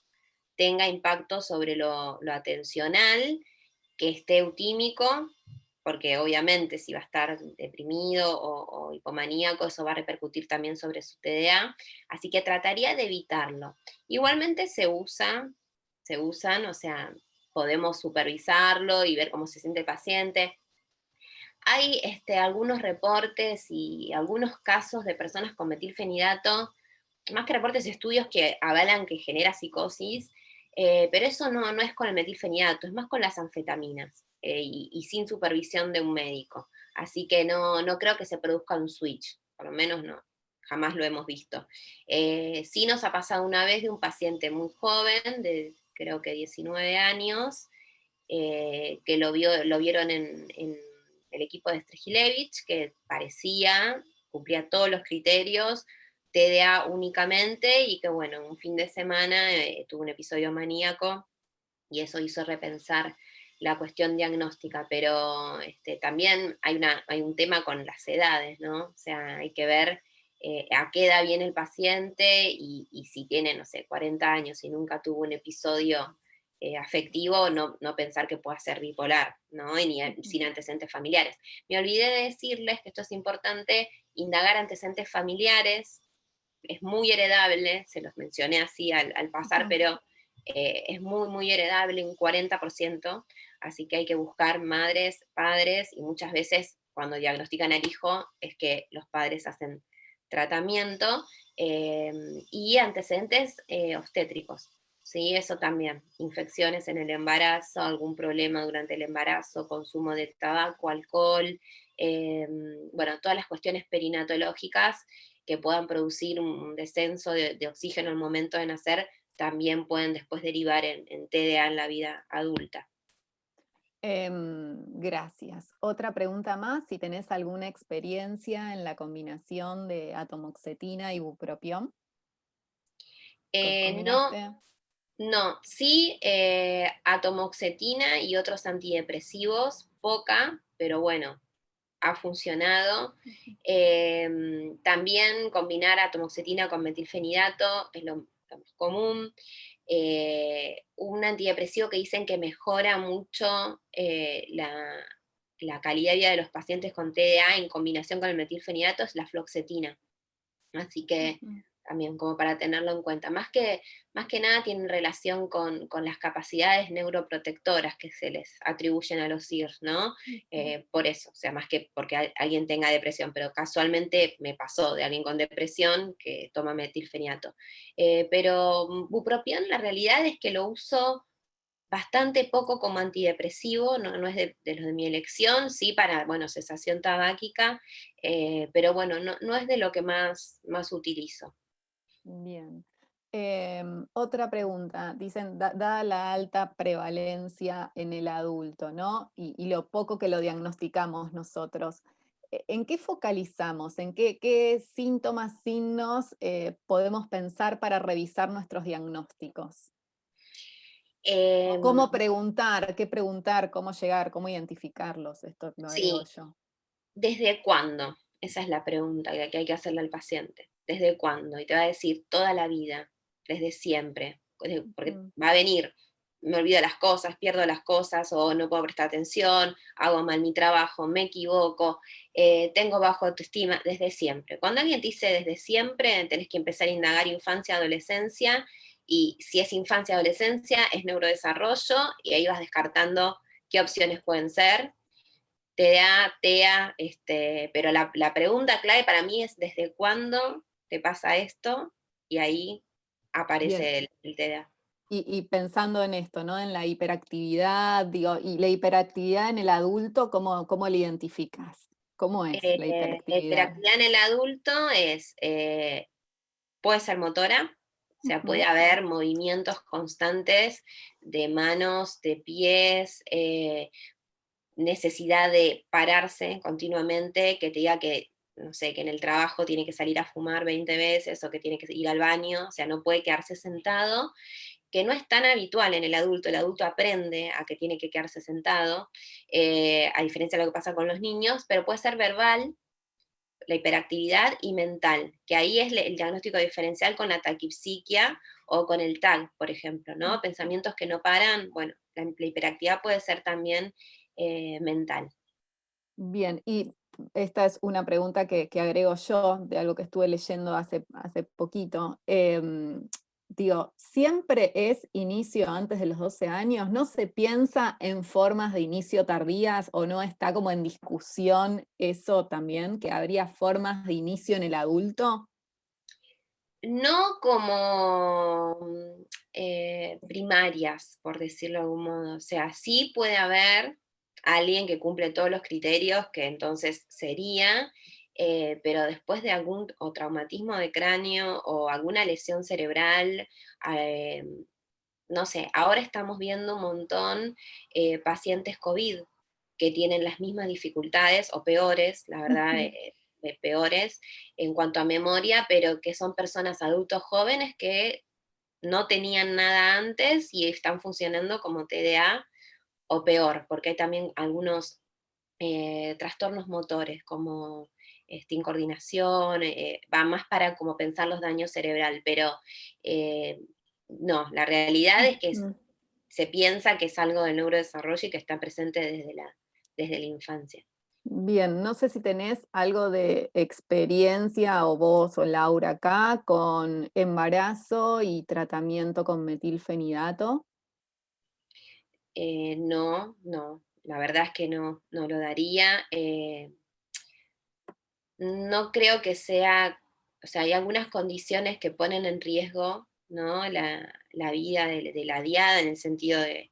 tenga impacto sobre lo atencional, que esté eutímico, porque obviamente si va a estar deprimido o hipomaníaco, eso va a repercutir también sobre su TDA, así que trataría de evitarlo. Igualmente se usan, o sea, podemos supervisarlo y ver cómo se siente el paciente. Hay algunos reportes y algunos casos de personas con metilfenidato, más que reportes, estudios que avalan que genera psicosis, pero eso no es con el metilfenidato, es más con las anfetaminas y sin supervisión de un médico. Así que no creo que se produzca un switch, por lo menos no, jamás lo hemos visto. Sí nos ha pasado una vez de un paciente muy joven, de creo que 19 años, que lo vieron en el equipo de Strejilevich, que cumplía todos los criterios, TDA únicamente, y que bueno, un fin de semana tuvo un episodio maníaco, y eso hizo repensar la cuestión diagnóstica, pero también hay un tema con las edades, ¿no? O sea, hay que ver a qué edad viene el paciente y si tiene, no sé, 40 años y nunca tuvo un episodio afectivo, no pensar que pueda ser bipolar, ¿no? Y sin antecedentes familiares. Me olvidé de decirles que esto es importante, indagar antecedentes familiares, es muy heredable, se los mencioné así al pasar, pero es muy, muy heredable, un 40%, así que hay que buscar madres, padres, y muchas veces cuando diagnostican al hijo es que los padres hacen tratamiento, y antecedentes obstétricos. Sí, eso también, infecciones en el embarazo, algún problema durante el embarazo, consumo de tabaco, alcohol, bueno, todas las cuestiones perinatológicas que puedan producir un descenso de oxígeno al momento de nacer, también pueden después derivar en TDA en la vida adulta. Gracias. Otra pregunta más, si tenés alguna experiencia en la combinación de atomoxetina y bupropión. No, sí, atomoxetina y otros antidepresivos, poca, pero bueno, ha funcionado. También combinar atomoxetina con metilfenidato es lo más común. Un antidepresivo que dicen que mejora mucho la calidad de vida de los pacientes con TDA en combinación con el metilfenidato es la fluoxetina. Así que también como para tenerlo en cuenta. Más que nada tienen relación con las capacidades neuroprotectoras que se les atribuyen a los CIRS, ¿no? Por eso, o sea, más que porque alguien tenga depresión, pero casualmente me pasó de alguien con depresión que toma metilfenidato. Pero bupropión, la realidad es que lo uso bastante poco como antidepresivo, no es de los de mi elección, sí para, bueno, cesación tabáquica, pero bueno, no es de lo que más utilizo. Bien. Otra pregunta, dicen, dada la alta prevalencia en el adulto, ¿no? Y lo poco que lo diagnosticamos nosotros, ¿en qué focalizamos? ¿En qué síntomas, signos podemos pensar para revisar nuestros diagnósticos? ¿Cómo preguntar? ¿Qué preguntar? ¿Cómo llegar? ¿Cómo identificarlos? Esto lo agrego yo. ¿Desde cuándo? Esa es la pregunta que hay que hacerle al paciente. ¿Desde cuándo? Y te va a decir toda la vida, desde siempre. Porque va a venir, me olvido las cosas, pierdo las cosas, o no puedo prestar atención, hago mal mi trabajo, me equivoco, tengo bajo autoestima, desde siempre. Cuando alguien te dice desde siempre, tenés que empezar a indagar infancia, adolescencia, y si es infancia, adolescencia, es neurodesarrollo, y ahí vas descartando qué opciones pueden ser. TDA, TEA, pero la pregunta clave para mí es ¿desde cuándo te pasa esto? Y ahí aparece el TDA. Y pensando en esto, ¿no? En la hiperactividad, digo, y la hiperactividad en el adulto, ¿cómo la identificas? ¿Cómo es la hiperactividad? La hiperactividad en el adulto puede ser motora, o sea, puede haber movimientos constantes de manos, de pies, necesidad de pararse continuamente, que te diga que, no sé, que en el trabajo tiene que salir a fumar 20 veces o que tiene que ir al baño, o sea, no puede quedarse sentado, que no es tan habitual en el adulto aprende a que tiene que quedarse sentado, a diferencia de lo que pasa con los niños, pero puede ser verbal, la hiperactividad y mental, que ahí es el diagnóstico diferencial con la taquipsiquia o con el TAG, por ejemplo, ¿no? Pensamientos que no paran, bueno, la hiperactividad puede ser también mental. Bien, y esta es una pregunta que agrego yo, de algo que estuve leyendo hace poquito. Digo, ¿siempre es inicio antes de los 12 años? ¿No se piensa en formas de inicio tardías o no está como en discusión eso también, que habría formas de inicio en el adulto? No como primarias, por decirlo de algún modo. O sea, sí puede haber alguien que cumple todos los criterios, que entonces sería, pero después de algún o traumatismo de cráneo o alguna lesión cerebral, no sé, ahora estamos viendo un montón pacientes COVID que tienen las mismas dificultades o peores, la verdad, peores en cuanto a memoria, pero que son personas adultos jóvenes que no tenían nada antes y están funcionando como TDA o peor, porque hay también algunos trastornos motores, como incoordinación, va más para como pensar los daños cerebral, pero no, la realidad es que se piensa que es algo del neurodesarrollo y que está presente desde la infancia. Bien, no sé si tenés algo de experiencia, o vos o Laura acá, con embarazo y tratamiento con metilfenidato. No, la verdad es que no lo daría. No creo que sea, o sea, hay algunas condiciones que ponen en riesgo, ¿no? la vida de la diada, en el sentido de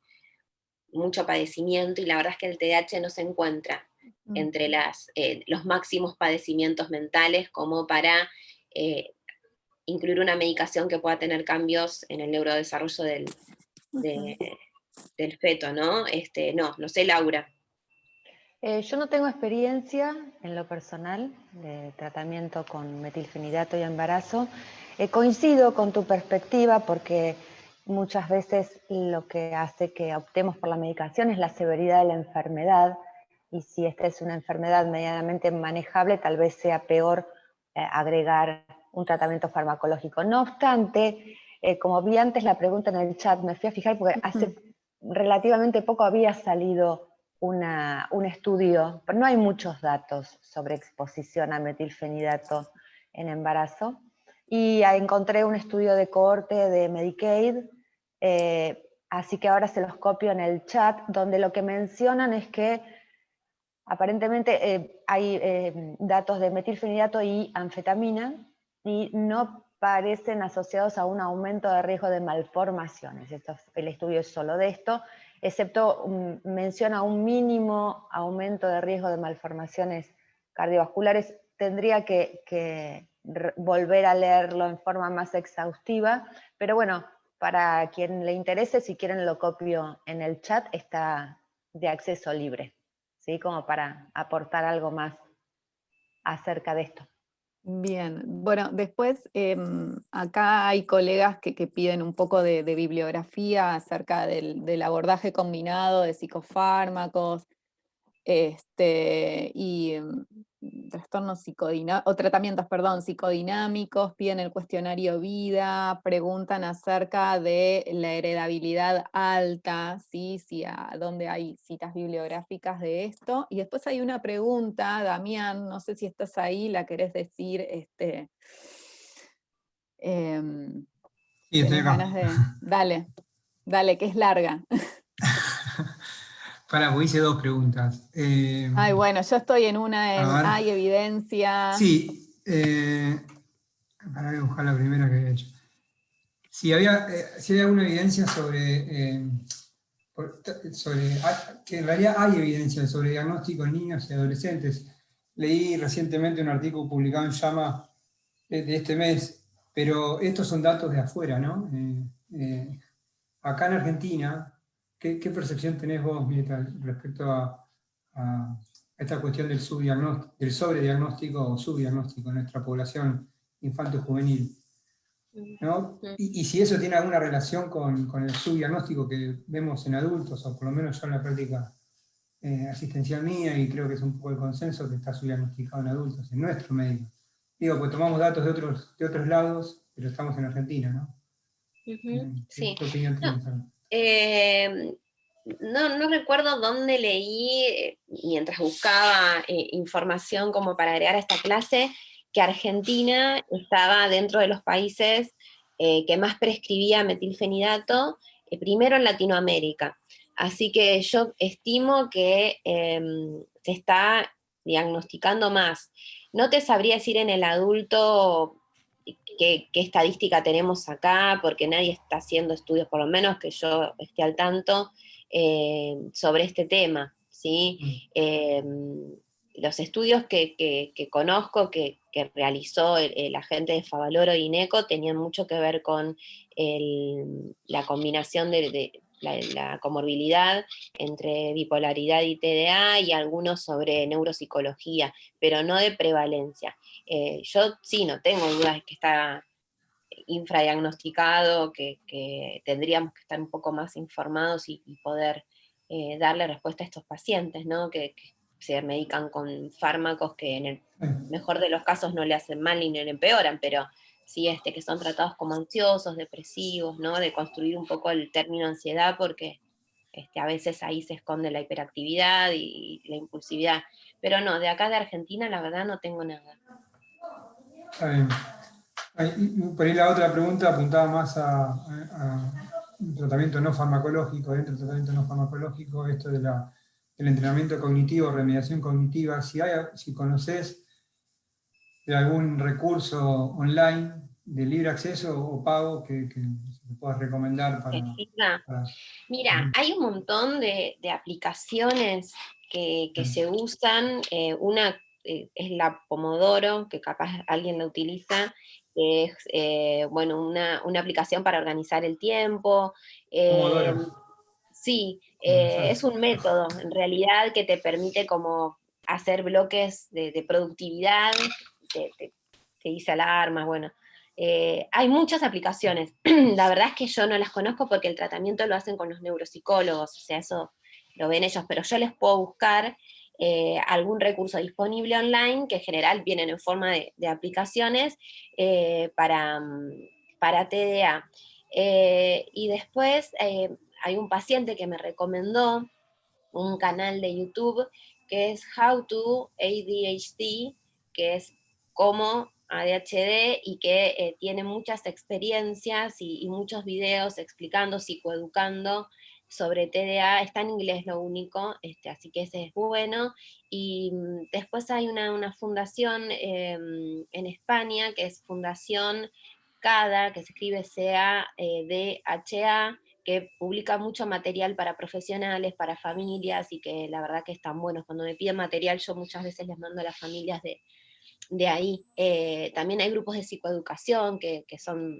mucho padecimiento, y la verdad es que el TDAH no se encuentra entre los máximos padecimientos mentales como para incluir una medicación que pueda tener cambios en el neurodesarrollo del feto, ¿no? No sé, Laura. Yo no tengo experiencia en lo personal de tratamiento con metilfenidato y embarazo. Coincido con tu perspectiva porque muchas veces lo que hace que optemos por la medicación es la severidad de la enfermedad, y si esta es una enfermedad medianamente manejable, tal vez sea peor agregar un tratamiento farmacológico. No obstante, como vi antes la pregunta en el chat, me fui a fijar porque hace relativamente poco había salido un estudio, pero no hay muchos datos sobre exposición a metilfenidato en embarazo, y encontré un estudio de cohorte de Medicaid, así que ahora se los copio en el chat, donde lo que mencionan es que aparentemente hay datos de metilfenidato y anfetamina, y no parecen asociados a un aumento de riesgo de malformaciones. El estudio es solo de esto, excepto menciona un mínimo aumento de riesgo de malformaciones cardiovasculares. Tendría que volver a leerlo en forma más exhaustiva, pero bueno, para quien le interese, si quieren lo copio en el chat, está de acceso libre, ¿sí? Como para aportar algo más acerca de esto. Bien, bueno, después acá hay colegas que piden un poco de bibliografía acerca del abordaje combinado de psicofármacos y trastornos o tratamientos, perdón, psicodinámicos, piden el cuestionario vida, preguntan acerca de la heredabilidad alta, ¿sí? Si a dónde hay citas bibliográficas de esto. Y después hay una pregunta, Damián, no sé si estás ahí, la querés decir, Sí, estoy acá. ganas de... Dale, que es larga. Para, pues hice dos preguntas. Ay, bueno, yo estoy en una, hay evidencia. Sí, para buscar la primera que había hecho. Si hay alguna evidencia sobre que en realidad hay evidencia sobre diagnóstico en niños y adolescentes. Leí recientemente un artículo publicado en JAMA de este mes, pero estos son datos de afuera, ¿no? Acá en Argentina, ¿qué percepción tenés vos, Mirta, respecto a esta cuestión del sobrediagnóstico o subdiagnóstico en nuestra población infanto-juvenil? ¿No? Y si eso tiene alguna relación con el subdiagnóstico que vemos en adultos, o por lo menos yo en la práctica asistencial mía, y creo que es un poco el consenso, que está subdiagnosticado en adultos, en nuestro medio. Digo, pues tomamos datos de otros lados, pero estamos en Argentina, ¿no? Sí. ¿Qué opinión tienes? No recuerdo dónde leí, mientras buscaba información como para agregar a esta clase, que Argentina estaba dentro de los países que más prescribía metilfenidato, primero en Latinoamérica. Así que yo estimo que se está diagnosticando más. No te sabría decir en el adulto qué estadística tenemos acá, porque nadie está haciendo estudios, por lo menos que yo esté al tanto, sobre este tema, ¿sí? Los estudios que conozco, que realizó el agente de Favaloro y INECO, tenían mucho que ver con la combinación de la comorbilidad entre bipolaridad y TDA, y algunos sobre neuropsicología, pero no de prevalencia. Yo sí, no tengo dudas de que está infradiagnosticado, que tendríamos que estar un poco más informados y poder darle respuesta a estos pacientes, ¿no? Que se medican con fármacos que en el mejor de los casos no le hacen mal ni le empeoran, pero sí que son tratados como ansiosos, depresivos, ¿no? De construir un poco el término ansiedad, porque a veces ahí se esconde la hiperactividad y la impulsividad. Pero no, de acá de Argentina la verdad no tengo nada. Está bien. Por ahí la otra pregunta apuntaba más a un tratamiento no farmacológico, dentro del tratamiento no farmacológico, esto del entrenamiento cognitivo, remediación cognitiva. Si conoces de algún recurso online de libre acceso o pago que puedas recomendar para... Mira, hay un montón de aplicaciones que se usan. Una es la Pomodoro, que capaz alguien la utiliza, que es una aplicación para organizar el tiempo. Pomodoro. Sí, es un método en realidad que te permite como hacer bloques de productividad, te dice alarmas, bueno. Hay muchas aplicaciones. La verdad es que yo no las conozco porque el tratamiento lo hacen con los neuropsicólogos, o sea, eso lo ven ellos, pero yo les puedo buscar algún recurso disponible online, que en general vienen en forma de aplicaciones para TDA. Y después hay un paciente que me recomendó un canal de YouTube que es How to ADHD, que es como ADHD, y que tiene muchas experiencias y muchos videos explicando, psicoeducando sobre TDA. Está en inglés lo único, así que ese es bueno. Y después hay una fundación en España, que es Fundación CADA, que se escribe CADHA, que publica mucho material para profesionales, para familias, y que la verdad que están buenos. Cuando me piden material, yo muchas veces les mando a las familias de ahí. También hay grupos de psicoeducación que son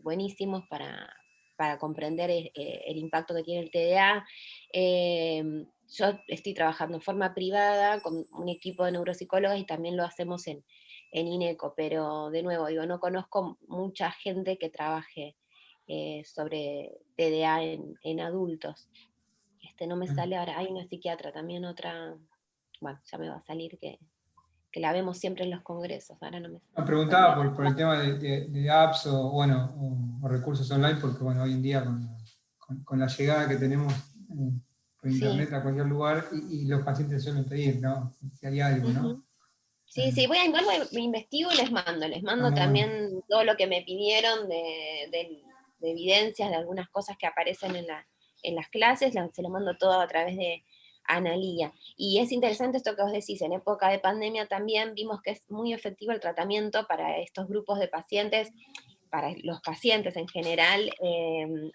buenísimos para comprender el impacto que tiene el TDA. Yo estoy trabajando en forma privada con un equipo de neuropsicólogos y también lo hacemos en INECO, pero de nuevo, no conozco mucha gente que trabaje sobre TDA en adultos. No me sale ahora, hay una psiquiatra también, otra, bueno, ya me va a salir, que la vemos siempre en los congresos, ahora no me sale. Me preguntaba por el tema de apps o recursos online, porque bueno, hoy en día con la llegada que tenemos por internet a cualquier lugar, y los pacientes suelen pedir, ¿no? Si hay algo, ¿no? Sí, igual me investigo y les mando también todo lo que me pidieron de evidencias, de algunas cosas que aparecen en las clases, se lo mando todo a través de Analía. Y es interesante esto que vos decís, en época de pandemia también vimos que es muy efectivo el tratamiento para estos grupos de pacientes, para los pacientes en general,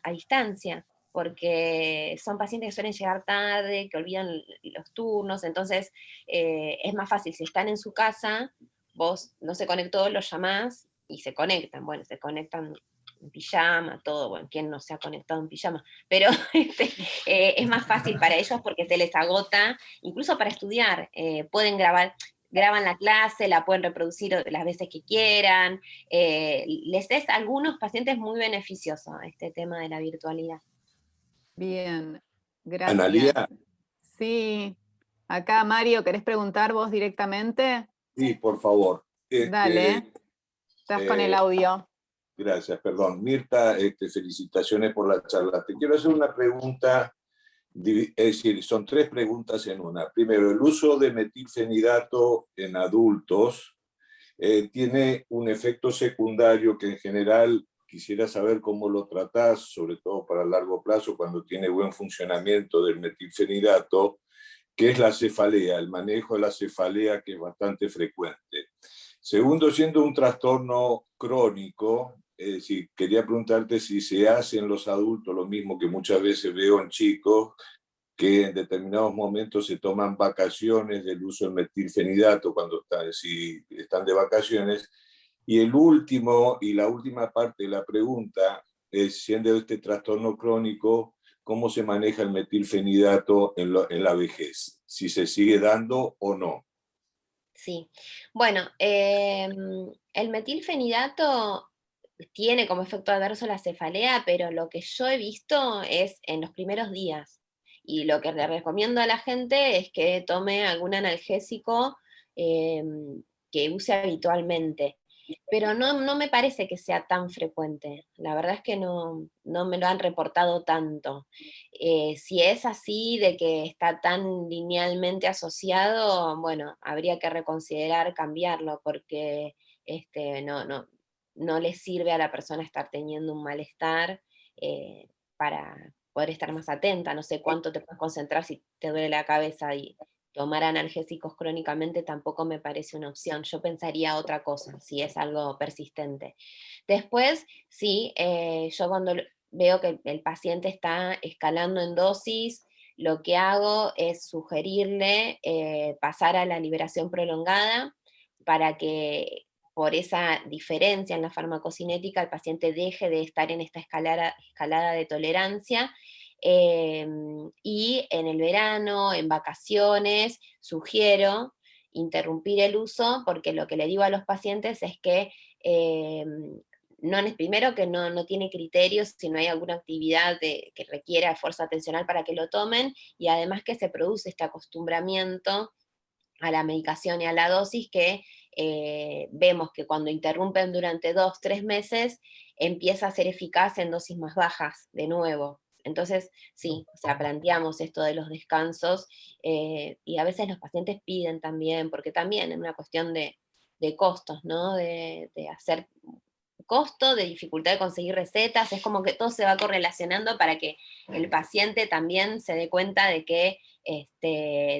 a distancia, porque son pacientes que suelen llegar tarde, que olvidan los turnos, entonces es más fácil, si están en su casa, vos no se conectó, los llamás y se conectan, se conectan en pijama, todo, ¿quién no se ha conectado en pijama? Pero es más fácil para ellos porque se les agota, incluso para estudiar, pueden graban la clase, la pueden reproducir las veces que quieran, les es a algunos pacientes muy beneficioso este tema de la virtualidad. Bien, gracias. Analía. Sí, acá Mario, ¿querés preguntar vos directamente? Sí, por favor. Dale, estás con el audio. Gracias, perdón. Mirta, felicitaciones por la charla. Te quiero hacer una pregunta, es decir, son 3 preguntas en una. Primero, el uso de metilfenidato en adultos tiene un efecto secundario que en general quisiera saber cómo lo tratás, sobre todo para largo plazo, cuando tiene buen funcionamiento del metilfenidato, que es la cefalea, el manejo de la cefalea, que es bastante frecuente. Segundo, siendo un trastorno crónico, quería preguntarte si se hace en los adultos lo mismo que muchas veces veo en chicos, que en determinados momentos se toman vacaciones del uso del metilfenidato si están de vacaciones. Y la última parte de la pregunta es, siendo este trastorno crónico, ¿cómo se maneja el metilfenidato en la vejez? ¿Si se sigue dando o no? Sí, bueno, el metilfenidato tiene como efecto adverso la cefalea, pero lo que yo he visto es en los primeros días. Y lo que le recomiendo a la gente es que tome algún analgésico que use habitualmente. Pero no me parece que sea tan frecuente. La verdad es que no me lo han reportado tanto. Si es así, de que está tan linealmente asociado, bueno, habría que reconsiderar cambiarlo, porque no le sirve a la persona estar teniendo un malestar para poder estar más atenta. No sé cuánto te puedes concentrar si te duele la cabeza, y tomar analgésicos crónicamente tampoco me parece una opción. Yo pensaría otra cosa, si es algo persistente. Después, sí, yo cuando veo que el paciente está escalando en dosis, lo que hago es sugerirle pasar a la liberación prolongada para que por esa diferencia en la farmacocinética el paciente deje de estar en esta escalada de tolerancia. Y en el verano, en vacaciones, sugiero interrumpir el uso, porque lo que le digo a los pacientes es que primero que no tiene criterios si no hay alguna actividad que requiera esfuerzo atencional para que lo tomen, y además que se produce este acostumbramiento a la medicación y a la dosis que vemos que cuando interrumpen durante 2-3 meses empieza a ser eficaz en dosis más bajas de nuevo. Entonces, sí, o sea, planteamos esto de los descansos y a veces los pacientes piden también, porque también es una cuestión de costos, ¿no? De hacer costo, de dificultad de conseguir recetas, es como que todo se va correlacionando para que el paciente también se dé cuenta de que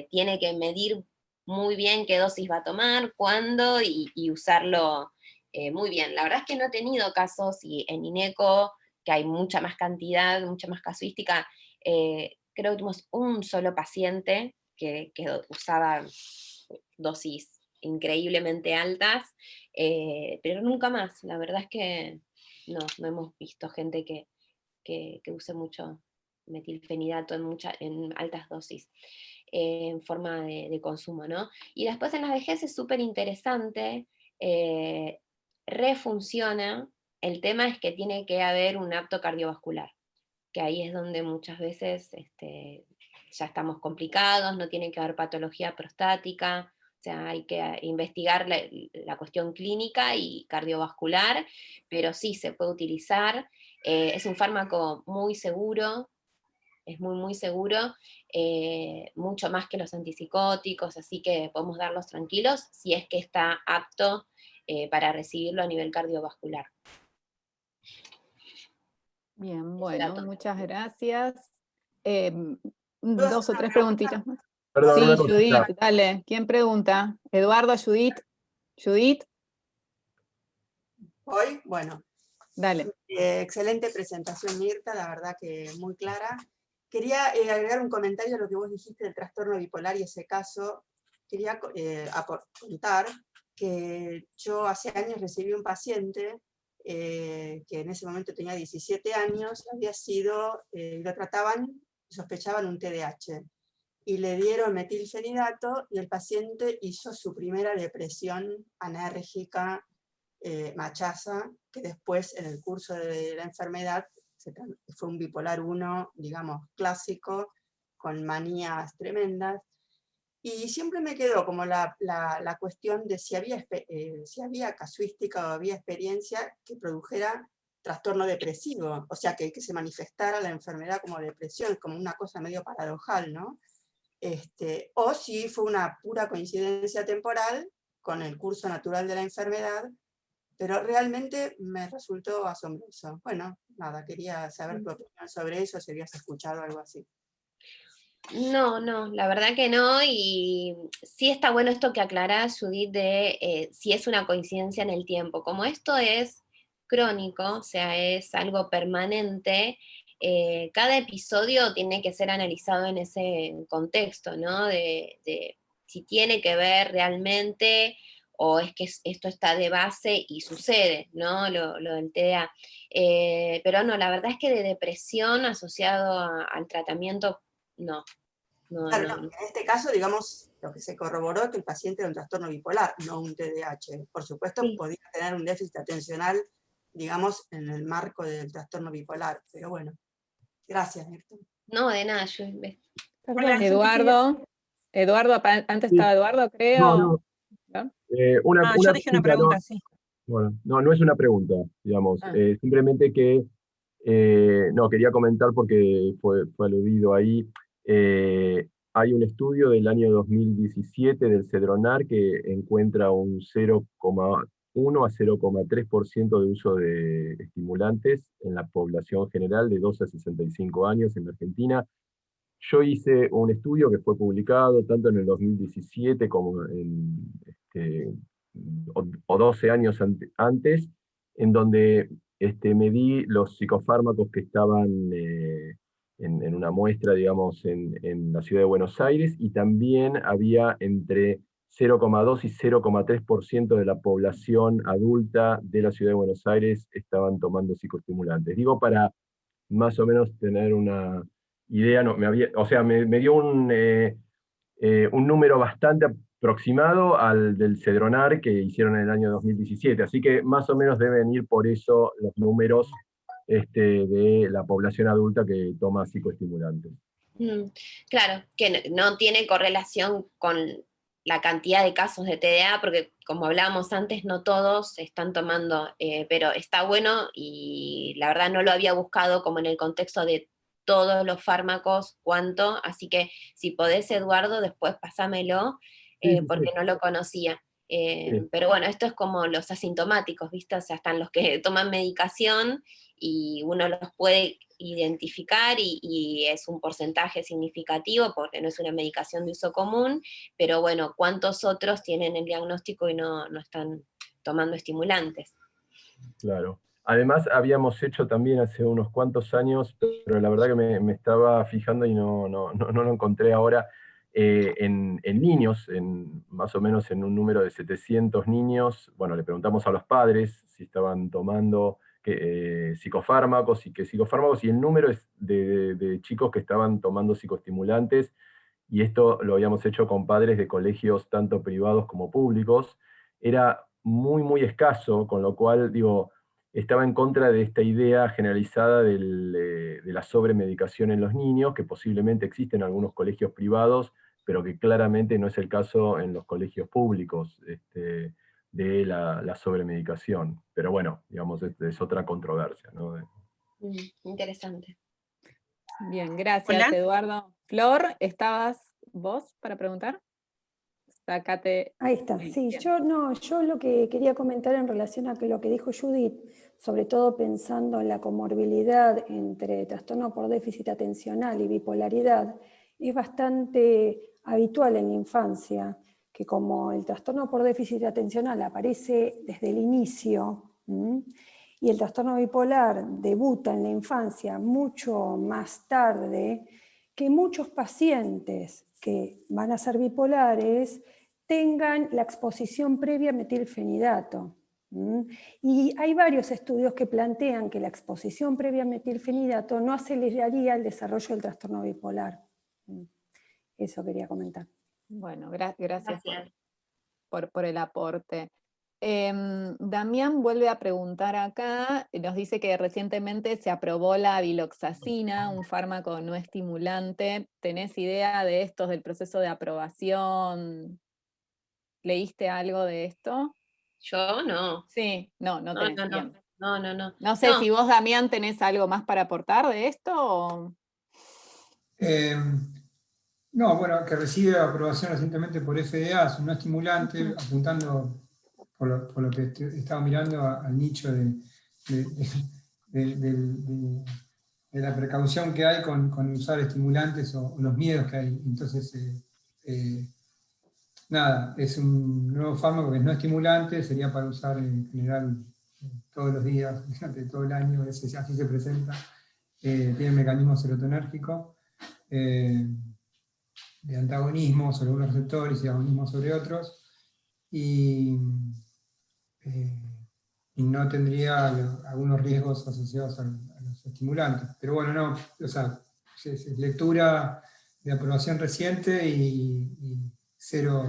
tiene que medir muy bien qué dosis va a tomar, cuándo, y usarlo muy bien. La verdad es que no he tenido casos, y en INECO, que hay mucha más cantidad, mucha más casuística, creo que tuvimos un solo paciente que usaba dosis increíblemente altas, pero nunca más. La verdad es que no hemos visto gente que use mucho metilfenidato en altas dosis en forma de consumo, ¿no? Y después en la vejez es súper interesante, refunciona. El tema es que tiene que haber un apto cardiovascular, que ahí es donde muchas veces ya estamos complicados, no tiene que haber patología prostática, o sea, hay que investigar la cuestión clínica y cardiovascular, pero sí se puede utilizar. Es un fármaco muy seguro, es muy seguro, mucho más que los antipsicóticos, así que podemos darlos tranquilos si es que está apto para recibirlo a nivel cardiovascular. Bien, bueno, muchas gracias. 2 o 3 preguntitas más. Perdón, sí, una cosita. Judith, dale. ¿Quién pregunta? ¿Eduardo, Judith? ¿Judith? Hoy, bueno. Dale. Excelente presentación, Mirta, la verdad que muy clara. Quería agregar un comentario a lo que vos dijiste del trastorno bipolar y ese caso. Quería contar que yo hace años recibí un paciente que en ese momento tenía 17 años, había sido, lo trataban, sospechaban un TDAH, y le dieron metilfenidato y el paciente hizo su primera depresión anérgica, machaza, que después en el curso de la enfermedad fue un bipolar 1, digamos, clásico, con manías tremendas. Y siempre me quedó como la cuestión de si había casuística o había experiencia que produjera trastorno depresivo, o sea, que se manifestara la enfermedad como depresión, como una cosa medio paradojal, ¿no? O si fue una pura coincidencia temporal con el curso natural de la enfermedad, pero realmente me resultó asombroso. Bueno, nada, quería saber tu opinión sobre eso, si habías escuchado algo así. No, la verdad que no, y sí está bueno esto que aclarás, Judith, de si es una coincidencia en el tiempo. Como esto es crónico, o sea, es algo permanente, cada episodio tiene que ser analizado en ese contexto, ¿no? De si tiene que ver realmente, o es que esto está de base y sucede, ¿no? Lo del TDA. Pero no, la verdad es que de depresión asociado al tratamiento, no. Claro, en este caso, digamos, lo que se corroboró es que el paciente era un trastorno bipolar, no un TDAH. Por supuesto, sí, podía tener un déficit atencional, digamos, en el marco del trastorno bipolar, pero bueno. Gracias, Mirta. No, de nada, yo... Perdón, Eduardo, antes Sí. estaba Eduardo, creo. No. ¿No? Yo dije una pregunta, sí. Bueno, no es una pregunta, digamos. Simplemente que, no, quería comentar porque fue aludido ahí. Hay un estudio del año 2017 del Cedronar que encuentra un 0,1 a 0,3% de uso de estimulantes en la población general de 12 a 65 años en la Argentina. Yo hice un estudio que fue publicado tanto en el 2017 como o 12 años antes, en donde medí los psicofármacos que estaban en una muestra, digamos, en la ciudad de Buenos Aires, y también había entre 0,2 y 0,3% de la población adulta de la ciudad de Buenos Aires estaban tomando psicoestimulantes. Digo, para más o menos tener una idea, no, me dio un número bastante aproximado al del Cedronar que hicieron en el año 2017, así que más o menos deben ir por eso los números de la población adulta que toma psicoestimulantes. Claro, que no tiene correlación con la cantidad de casos de TDA, porque como hablábamos antes, no todos están tomando, pero está bueno, y la verdad no lo había buscado como en el contexto de todos los fármacos, cuánto, así que si podés, Eduardo, después pásamelo, porque no lo conocía. Pero bueno, esto es como los asintomáticos, ¿viste? O sea, están los que toman medicación y uno los puede identificar y es un porcentaje significativo porque no es una medicación de uso común, pero bueno, ¿cuántos otros tienen el diagnóstico y no están tomando estimulantes? Claro. Además, habíamos hecho también hace unos cuantos años, pero la verdad que me estaba fijando y no lo encontré ahora, en niños, más o menos en un número de 700 niños. Bueno, le preguntamos a los padres si estaban tomando psicofármacos y qué psicofármacos, y el número es de chicos que estaban tomando psicoestimulantes, y esto lo habíamos hecho con padres de colegios tanto privados como públicos. Era muy, muy escaso, con lo cual, digo, estaba en contra de esta idea generalizada de la sobremedicación en los niños, que posiblemente existe en algunos colegios privados, pero que claramente no es el caso en los colegios públicos, de la sobremedicación. Pero bueno, digamos, es otra controversia, ¿no? Interesante. Bien, gracias, Eduardo. Flor, ¿estabas vos para preguntar? Sácate. Ahí está, sí. Yo lo que quería comentar en relación a lo que dijo Judith, sobre todo pensando en la comorbilidad entre trastorno por déficit atencional y bipolaridad, es bastante habitual en la infancia que, como el trastorno por déficit atencional aparece desde el inicio, y el trastorno bipolar debuta en la infancia mucho más tarde, que muchos pacientes que van a ser bipolares tengan la exposición previa a metilfenidato. Y hay varios estudios que plantean que la exposición previa a metilfenidato no aceleraría el desarrollo del trastorno bipolar. Eso quería comentar. Bueno, gracias por el aporte. Damián vuelve a preguntar acá, nos dice que recientemente se aprobó la viloxacina, un fármaco no estimulante. ¿Tenés idea de esto, del proceso de aprobación? ¿Leíste algo de esto? Yo no. Sí, no tenés bien. No. No sé si vos, Damián, tenés algo más para aportar de esto o... No, bueno, que recibe aprobación recientemente por FDA, es un no estimulante, apuntando, por lo que estaba mirando, al nicho de la precaución que hay con usar estimulantes o los miedos que hay. Entonces, nada, es un nuevo fármaco que es no estimulante, sería para usar en general todos los días, durante todo el año, así se presenta. Tiene un mecanismo serotonérgico, de antagonismo sobre algunos receptores y agonismo sobre otros, y no tendría algunos riesgos asociados a los estimulantes. Pero bueno, no, o sea, es lectura de aprobación reciente y cero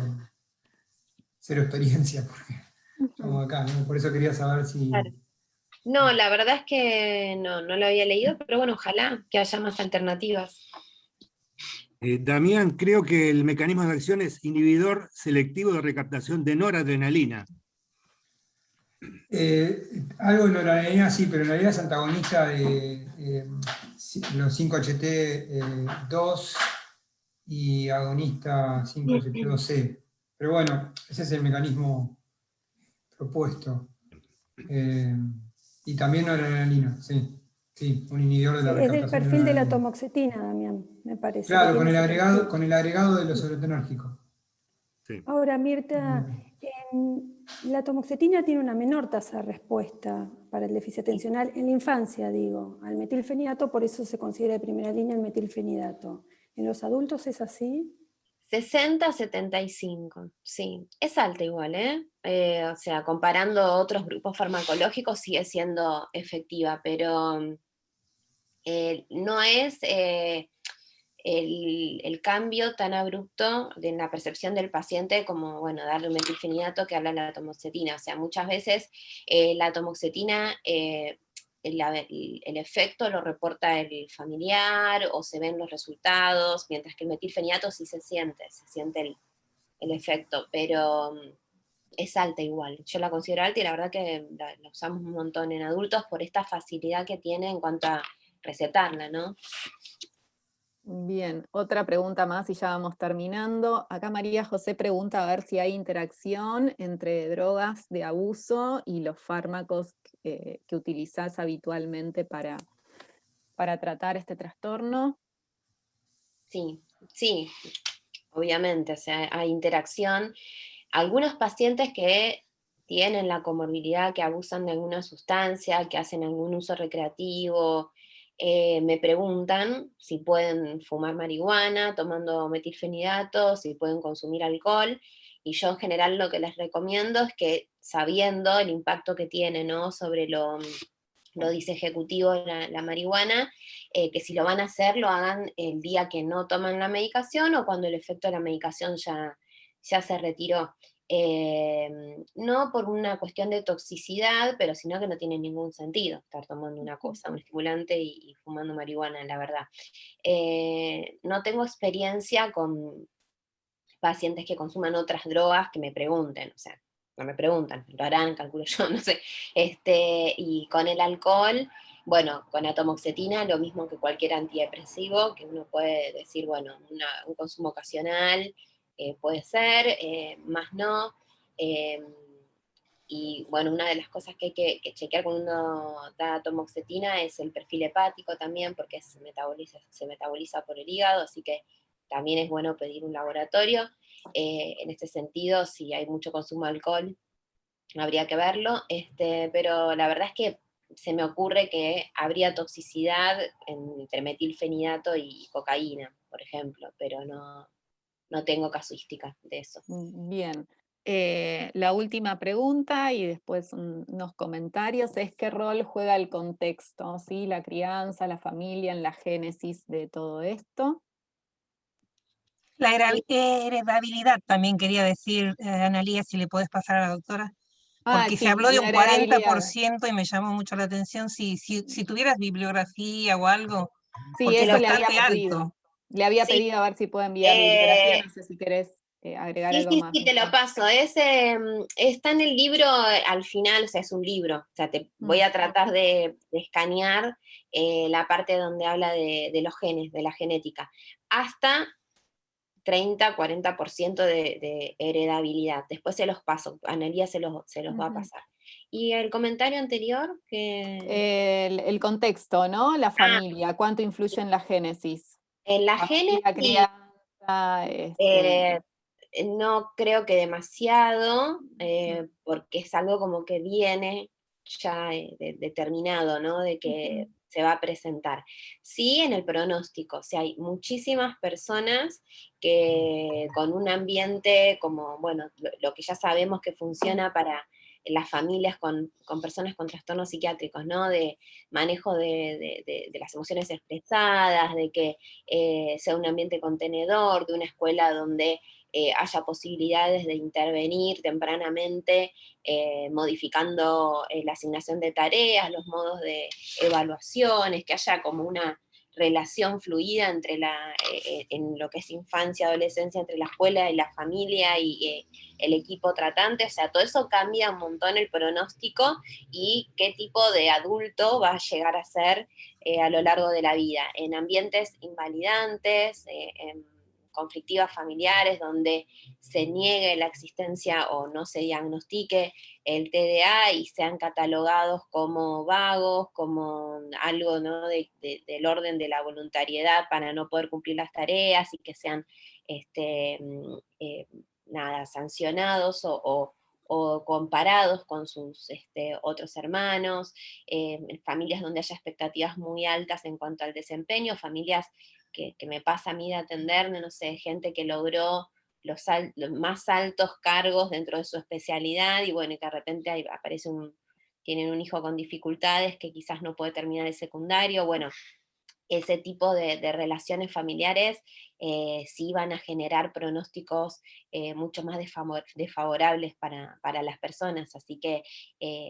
experiencia, porque estamos acá, ¿no? Por eso quería saber si No, la verdad es que no lo había leído, pero bueno, ojalá que haya más alternativas. Damián, creo que el mecanismo de acción es inhibidor selectivo de recaptación de noradrenalina. Algo de noradrenalina sí, pero en realidad es antagonista de los 5-HT2 y agonista 5-HT2C. Pero bueno, ese es el mecanismo propuesto. Y también noradrenalina, sí. Sí, un inhibidor de la Es recaptación del perfil de la noradrenalina. tomoxetina, Damián, me parece. Claro, con el agregado de los serotonérgicos. Ahora, Mirta, la tomoxetina tiene una menor tasa de respuesta para el déficit atencional en la infancia, digo, al metilfenidato, por eso se considera de primera línea el metilfenidato. ¿En los adultos es así? 60-75, sí. Es alta igual, ¿eh? O sea, comparando otros grupos farmacológicos sigue siendo efectiva, pero no es el cambio tan abrupto en la percepción del paciente como, bueno, darle un metilfenidato que habla de la tomoxetina. O sea, muchas veces la tomoxetina, el efecto lo reporta el familiar o se ven los resultados, mientras que el metilfenidato sí se siente el efecto, pero es alta igual. Yo la considero alta y la verdad que la usamos un montón en adultos por esta facilidad que tiene en cuanto a recetarla, ¿no? Bien, otra pregunta más y ya vamos terminando. Acá María José pregunta a ver si hay interacción entre drogas de abuso y los fármacos que utilizás habitualmente para tratar este trastorno. Sí, sí, obviamente, o sea, hay interacción. Algunos pacientes que tienen la comorbilidad, que abusan de alguna sustancia, que hacen algún uso recreativo, me preguntan si pueden fumar marihuana tomando metilfenidato, si pueden consumir alcohol, y yo en general lo que les recomiendo es que, sabiendo el impacto que tiene, ¿no?, sobre lo disejecutivo la marihuana, que si lo van a hacer, lo hagan el día que no toman la medicación o cuando el efecto de la medicación ya se retiró. No por una cuestión de toxicidad, pero sino que no tiene ningún sentido estar tomando una cosa, un estimulante y fumando marihuana, la verdad. No tengo experiencia con pacientes que consuman otras drogas que me pregunten, o sea, no me preguntan, lo harán, calculo yo, no sé. Y con el alcohol, bueno, con la tomoxetina, lo mismo que cualquier antidepresivo, que uno puede decir, bueno, un consumo ocasional puede ser, más no. Y bueno, una de las cosas que hay que chequear cuando uno da tomoxetina es el perfil hepático también, porque se metaboliza por el hígado, así que también es bueno pedir un laboratorio. En este sentido, si hay mucho consumo de alcohol, habría que verlo, pero la verdad es que se me ocurre que habría toxicidad entre metilfenidato y cocaína, por ejemplo, pero no tengo casuística de eso. Bien. La última pregunta y después unos comentarios es ¿qué rol juega el contexto, ¿sí? La crianza, la familia en la génesis de todo esto? La heredabilidad también quería decir, Analía, si le podés pasar a la doctora. Porque se Sí, habló de un la heredabilidad. 40% y me llamó mucho la atención. Si tuvieras bibliografía o algo, Sí, porque es eso le había bastante pedido. alto. Le había pedido a ver si puedo enviar bibliografía, no sé si querés agregar algo más. Sí, te lo paso. Está en el libro al final, o sea, es un libro. O sea, voy a tratar de escanear la parte donde habla de los genes, de la genética. Hasta 30-40% de heredabilidad. Después se los paso. Analía se los va a pasar. Y el comentario anterior, que... El contexto, ¿no? La familia, ¿cuánto influye en la génesis? En la Familia, génesis, crianza, no creo que demasiado, porque es algo como que viene ya determinado, ¿no? De que se va a presentar. Sí, en el pronóstico, o sea, hay muchísimas personas que con un ambiente como, bueno, lo que ya sabemos que funciona para las familias con personas con trastornos psiquiátricos, ¿no? De manejo de las emociones expresadas, de que sea un ambiente contenedor, de una escuela donde haya posibilidades de intervenir tempranamente, modificando la asignación de tareas, los modos de evaluaciones, que haya como una relación fluida entre en lo que es infancia, adolescencia, entre la escuela y la familia y el equipo tratante. O sea, todo eso cambia un montón el pronóstico y qué tipo de adulto va a llegar a ser a lo largo de la vida. En ambientes invalidantes, en conflictivas familiares, donde se niegue la existencia o no se diagnostique el TDA y sean catalogados como vagos, como algo, ¿no?, del orden de la voluntariedad para no poder cumplir las tareas y que sean sancionados o comparados con sus otros hermanos, familias donde haya expectativas muy altas en cuanto al desempeño, familias que me pasa a mí de atender, no sé, gente que logró los más altos cargos dentro de su especialidad, y bueno, y que de repente ahí tienen un hijo con dificultades que quizás no puede terminar el secundario. Bueno, ese tipo de relaciones familiares sí van a generar pronósticos mucho más desfavorables para las personas, así que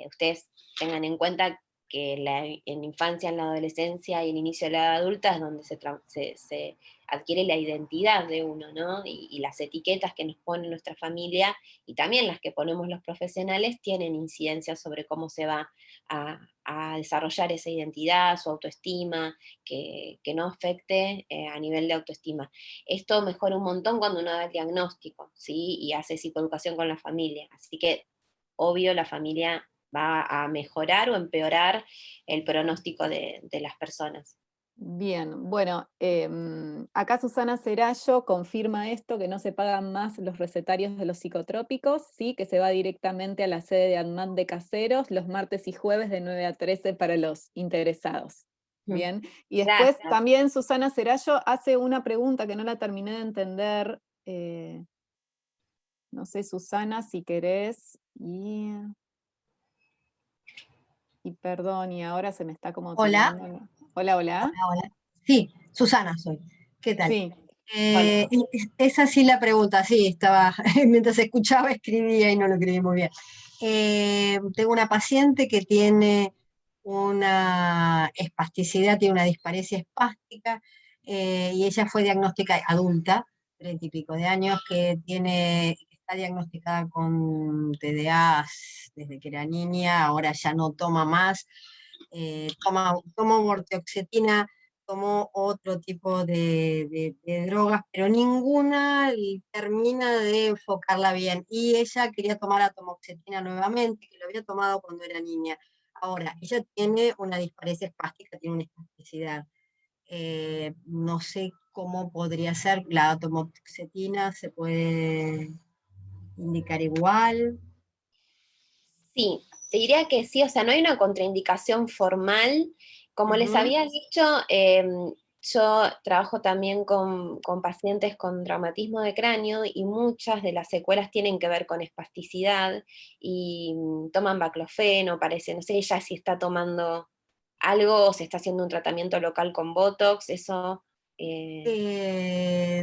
ustedes tengan en cuenta que en la infancia, en la adolescencia y el inicio de la edad adulta es donde se adquiere la identidad de uno, ¿no? Y las etiquetas que nos pone nuestra familia y también las que ponemos los profesionales tienen incidencia sobre cómo se va a desarrollar esa identidad, su autoestima, que no afecte a nivel de autoestima. Esto mejora un montón cuando uno da el diagnóstico, ¿sí? Y hace psicoeducación con la familia, así que obvio la familia va a mejorar o empeorar el pronóstico de las personas. Bien, bueno, acá Susana Cerallo confirma esto, que no se pagan más los recetarios de los psicotrópicos, sí, que se va directamente a la sede de ADMAT de Caseros los martes y jueves de 9 a 13 para los interesados. Bien, y después Gracias. también Susana Cerallo hace una pregunta que no la terminé de entender, no sé, Susana, si querés, y perdón, y ahora se me está como... Hola. Hola, hola. Hola. Sí, Susana soy. ¿Qué tal? Sí. Es así la pregunta, sí, estaba, mientras escuchaba escribía y no lo escribí muy bien. Tengo una paciente que tiene una espasticidad, tiene una disparesia espástica, y ella fue diagnosticada adulta, 30 y pico de años, que está diagnosticada con TDA desde que era niña, ahora ya no toma más, toma vortioxetina, tomó otro tipo de drogas, pero ninguna termina de enfocarla bien. Y ella quería tomar atomoxetina nuevamente, que lo había tomado cuando era niña. Ahora, ella tiene una disparesia espástica, tiene una espasticidad. No sé cómo podría ser, la atomoxetina se puede indicar igual. Sí, te diría que sí, o sea, no hay una contraindicación formal. Como les había dicho, yo trabajo también con pacientes con traumatismo de cráneo y muchas de las secuelas tienen que ver con espasticidad y toman baclofeno, parece, no sé ella si está tomando algo o se está haciendo un tratamiento local con Botox, eso...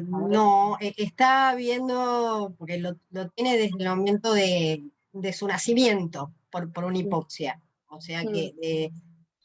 No, está viendo, porque lo tiene desde el momento de su nacimiento por una hipoxia. O sea que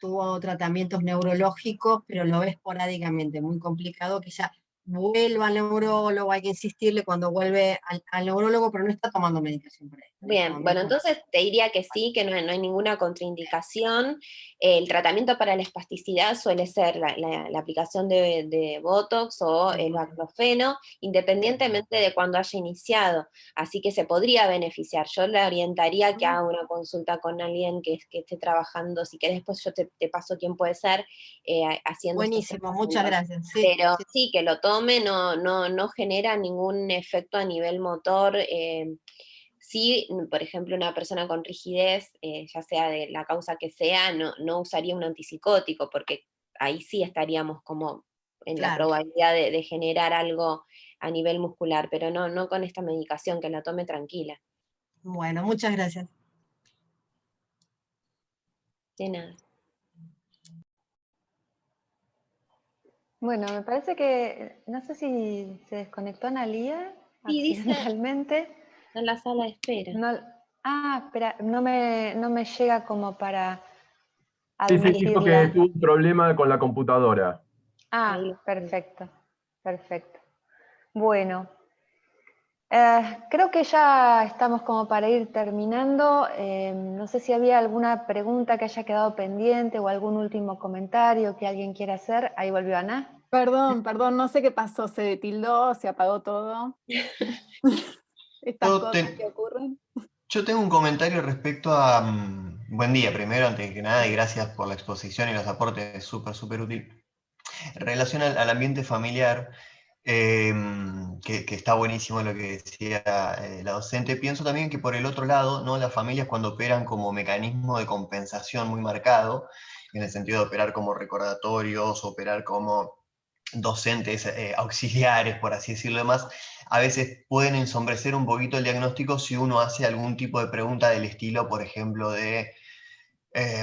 tuvo tratamientos neurológicos, pero lo ve esporádicamente, muy complicado que ella vuelva al neurólogo, hay que insistirle cuando vuelve al neurólogo, pero no está tomando medicación para esto. Bien, bueno, entonces te diría que sí, que no hay ninguna contraindicación. El tratamiento para la espasticidad suele ser la aplicación de Botox o el baclofeno, independientemente de cuándo haya iniciado, así que se podría beneficiar. Yo le orientaría a que haga una consulta con alguien que esté trabajando, si querés después yo te paso quién puede ser haciendo Buenísimo, muchas gracias. Sí, pero sí, que lo tome, no genera ningún efecto a nivel motor. Sí, por ejemplo, una persona con rigidez, ya sea de la causa que sea, no usaría un antipsicótico, porque ahí sí estaríamos como en la probabilidad de generar algo a nivel muscular, pero no con esta medicación, que la tome tranquila. Bueno, muchas gracias. De nada. Bueno, me parece que, no sé si se desconectó Analía Sí, dice accidentalmente. en la sala de espera. Espera, no me llega como para Sí, dijo que admitirla. tuvo un problema con la computadora. Perfecto, perfecto. Bueno, creo que ya estamos como para ir terminando. No sé si había alguna pregunta que haya quedado pendiente o algún último comentario que alguien quiera hacer. Ahí volvió Ana. Perdón, no sé qué pasó, se tildó, se apagó todo. Estas cosas que ocurren. Yo tengo un comentario respecto a... buen día primero, antes que nada, y gracias por la exposición y los aportes, súper útil. En relación al ambiente familiar, que está buenísimo lo que decía la docente, pienso también que por el otro lado, ¿no? Las familias cuando operan como mecanismo de compensación muy marcado, en el sentido de operar como recordatorios, operar como docentes auxiliares, por así decirlo, demás, a veces pueden ensombrecer un poquito el diagnóstico si uno hace algún tipo de pregunta del estilo, por ejemplo, de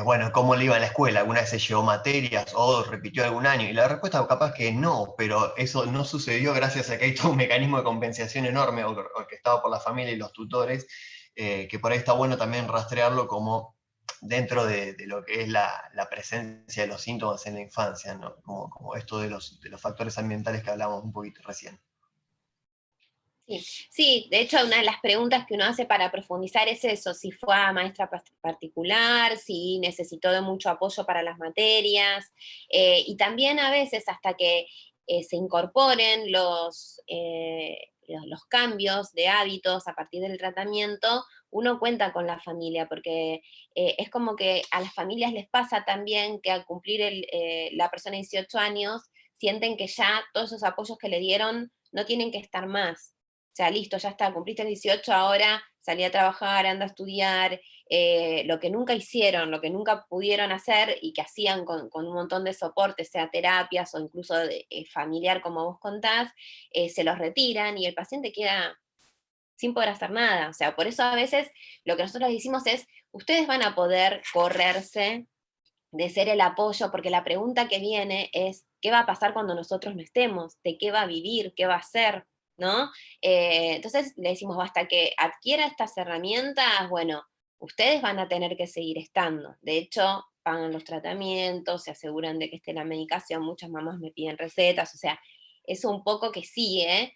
bueno, ¿cómo le iba en la escuela? ¿Alguna vez se llevó materias o repitió algún año? Y la respuesta capaz que no, pero eso no sucedió gracias a que hay todo un mecanismo de compensación enorme orquestado por la familia y los tutores, que por ahí está bueno también rastrearlo como dentro de lo que es la presencia de los síntomas en la infancia, ¿no? Como esto de los factores ambientales que hablamos un poquito recién. Sí, de hecho una de las preguntas que uno hace para profundizar es eso, si fue a maestra particular, si necesitó de mucho apoyo para las materias, y también a veces hasta que se incorporen los cambios de hábitos a partir del tratamiento, uno cuenta con la familia, porque es como que a las familias les pasa también que al cumplir la persona de 18 años, sienten que ya todos esos apoyos que le dieron no tienen que estar más. O sea, listo, ya está, cumpliste el 18, ahora salí a trabajar, anda a estudiar, lo que nunca hicieron, lo que nunca pudieron hacer y que hacían con un montón de soporte, sea terapias o incluso familiar, como vos contás, se los retiran y el paciente queda sin poder hacer nada. O sea, por eso a veces lo que nosotros decimos es, ustedes van a poder correrse de ser el apoyo, porque la pregunta que viene es, ¿qué va a pasar cuando nosotros no estemos? ¿De qué va a vivir? ¿Qué va a hacer? ¿No? Entonces le decimos, hasta que adquiera estas herramientas, bueno, ustedes van a tener que seguir estando. De hecho, pagan los tratamientos, se aseguran de que esté la medicación, muchas mamás me piden recetas, o sea, es un poco que sigue,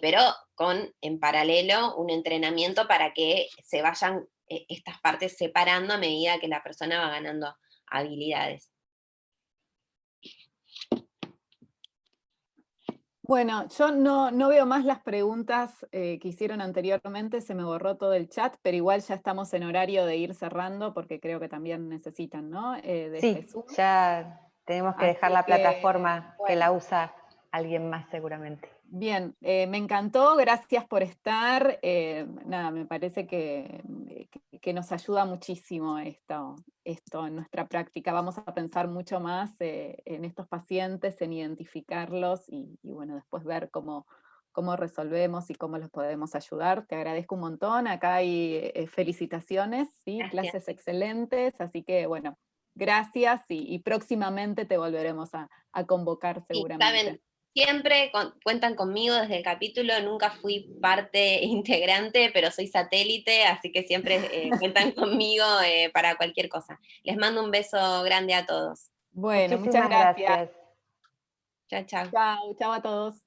pero con, en paralelo, un entrenamiento para que se vayan estas partes separando a medida que la persona va ganando habilidades. Bueno, yo no veo más las preguntas que hicieron anteriormente, se me borró todo el chat, pero igual ya estamos en horario de ir cerrando porque creo que también necesitan, ¿no? Sí, ya tenemos que dejar la plataforma que la usa alguien más seguramente. Bien, me encantó, gracias por estar. Nada, me parece que nos ayuda muchísimo esto en nuestra práctica. Vamos a pensar mucho más en estos pacientes, en identificarlos y bueno, después ver cómo resolvemos y cómo los podemos ayudar. Te agradezco un montón. Acá hay felicitaciones, ¿sí? Clases excelentes, así que bueno, gracias y próximamente te volveremos a convocar seguramente. Saben, siempre cuentan conmigo desde el capítulo, nunca fui parte integrante, pero soy satélite, así que siempre cuentan conmigo para cualquier cosa. Les mando un beso grande a todos. Bueno, muchas gracias. Chao, chao. Chao a todos.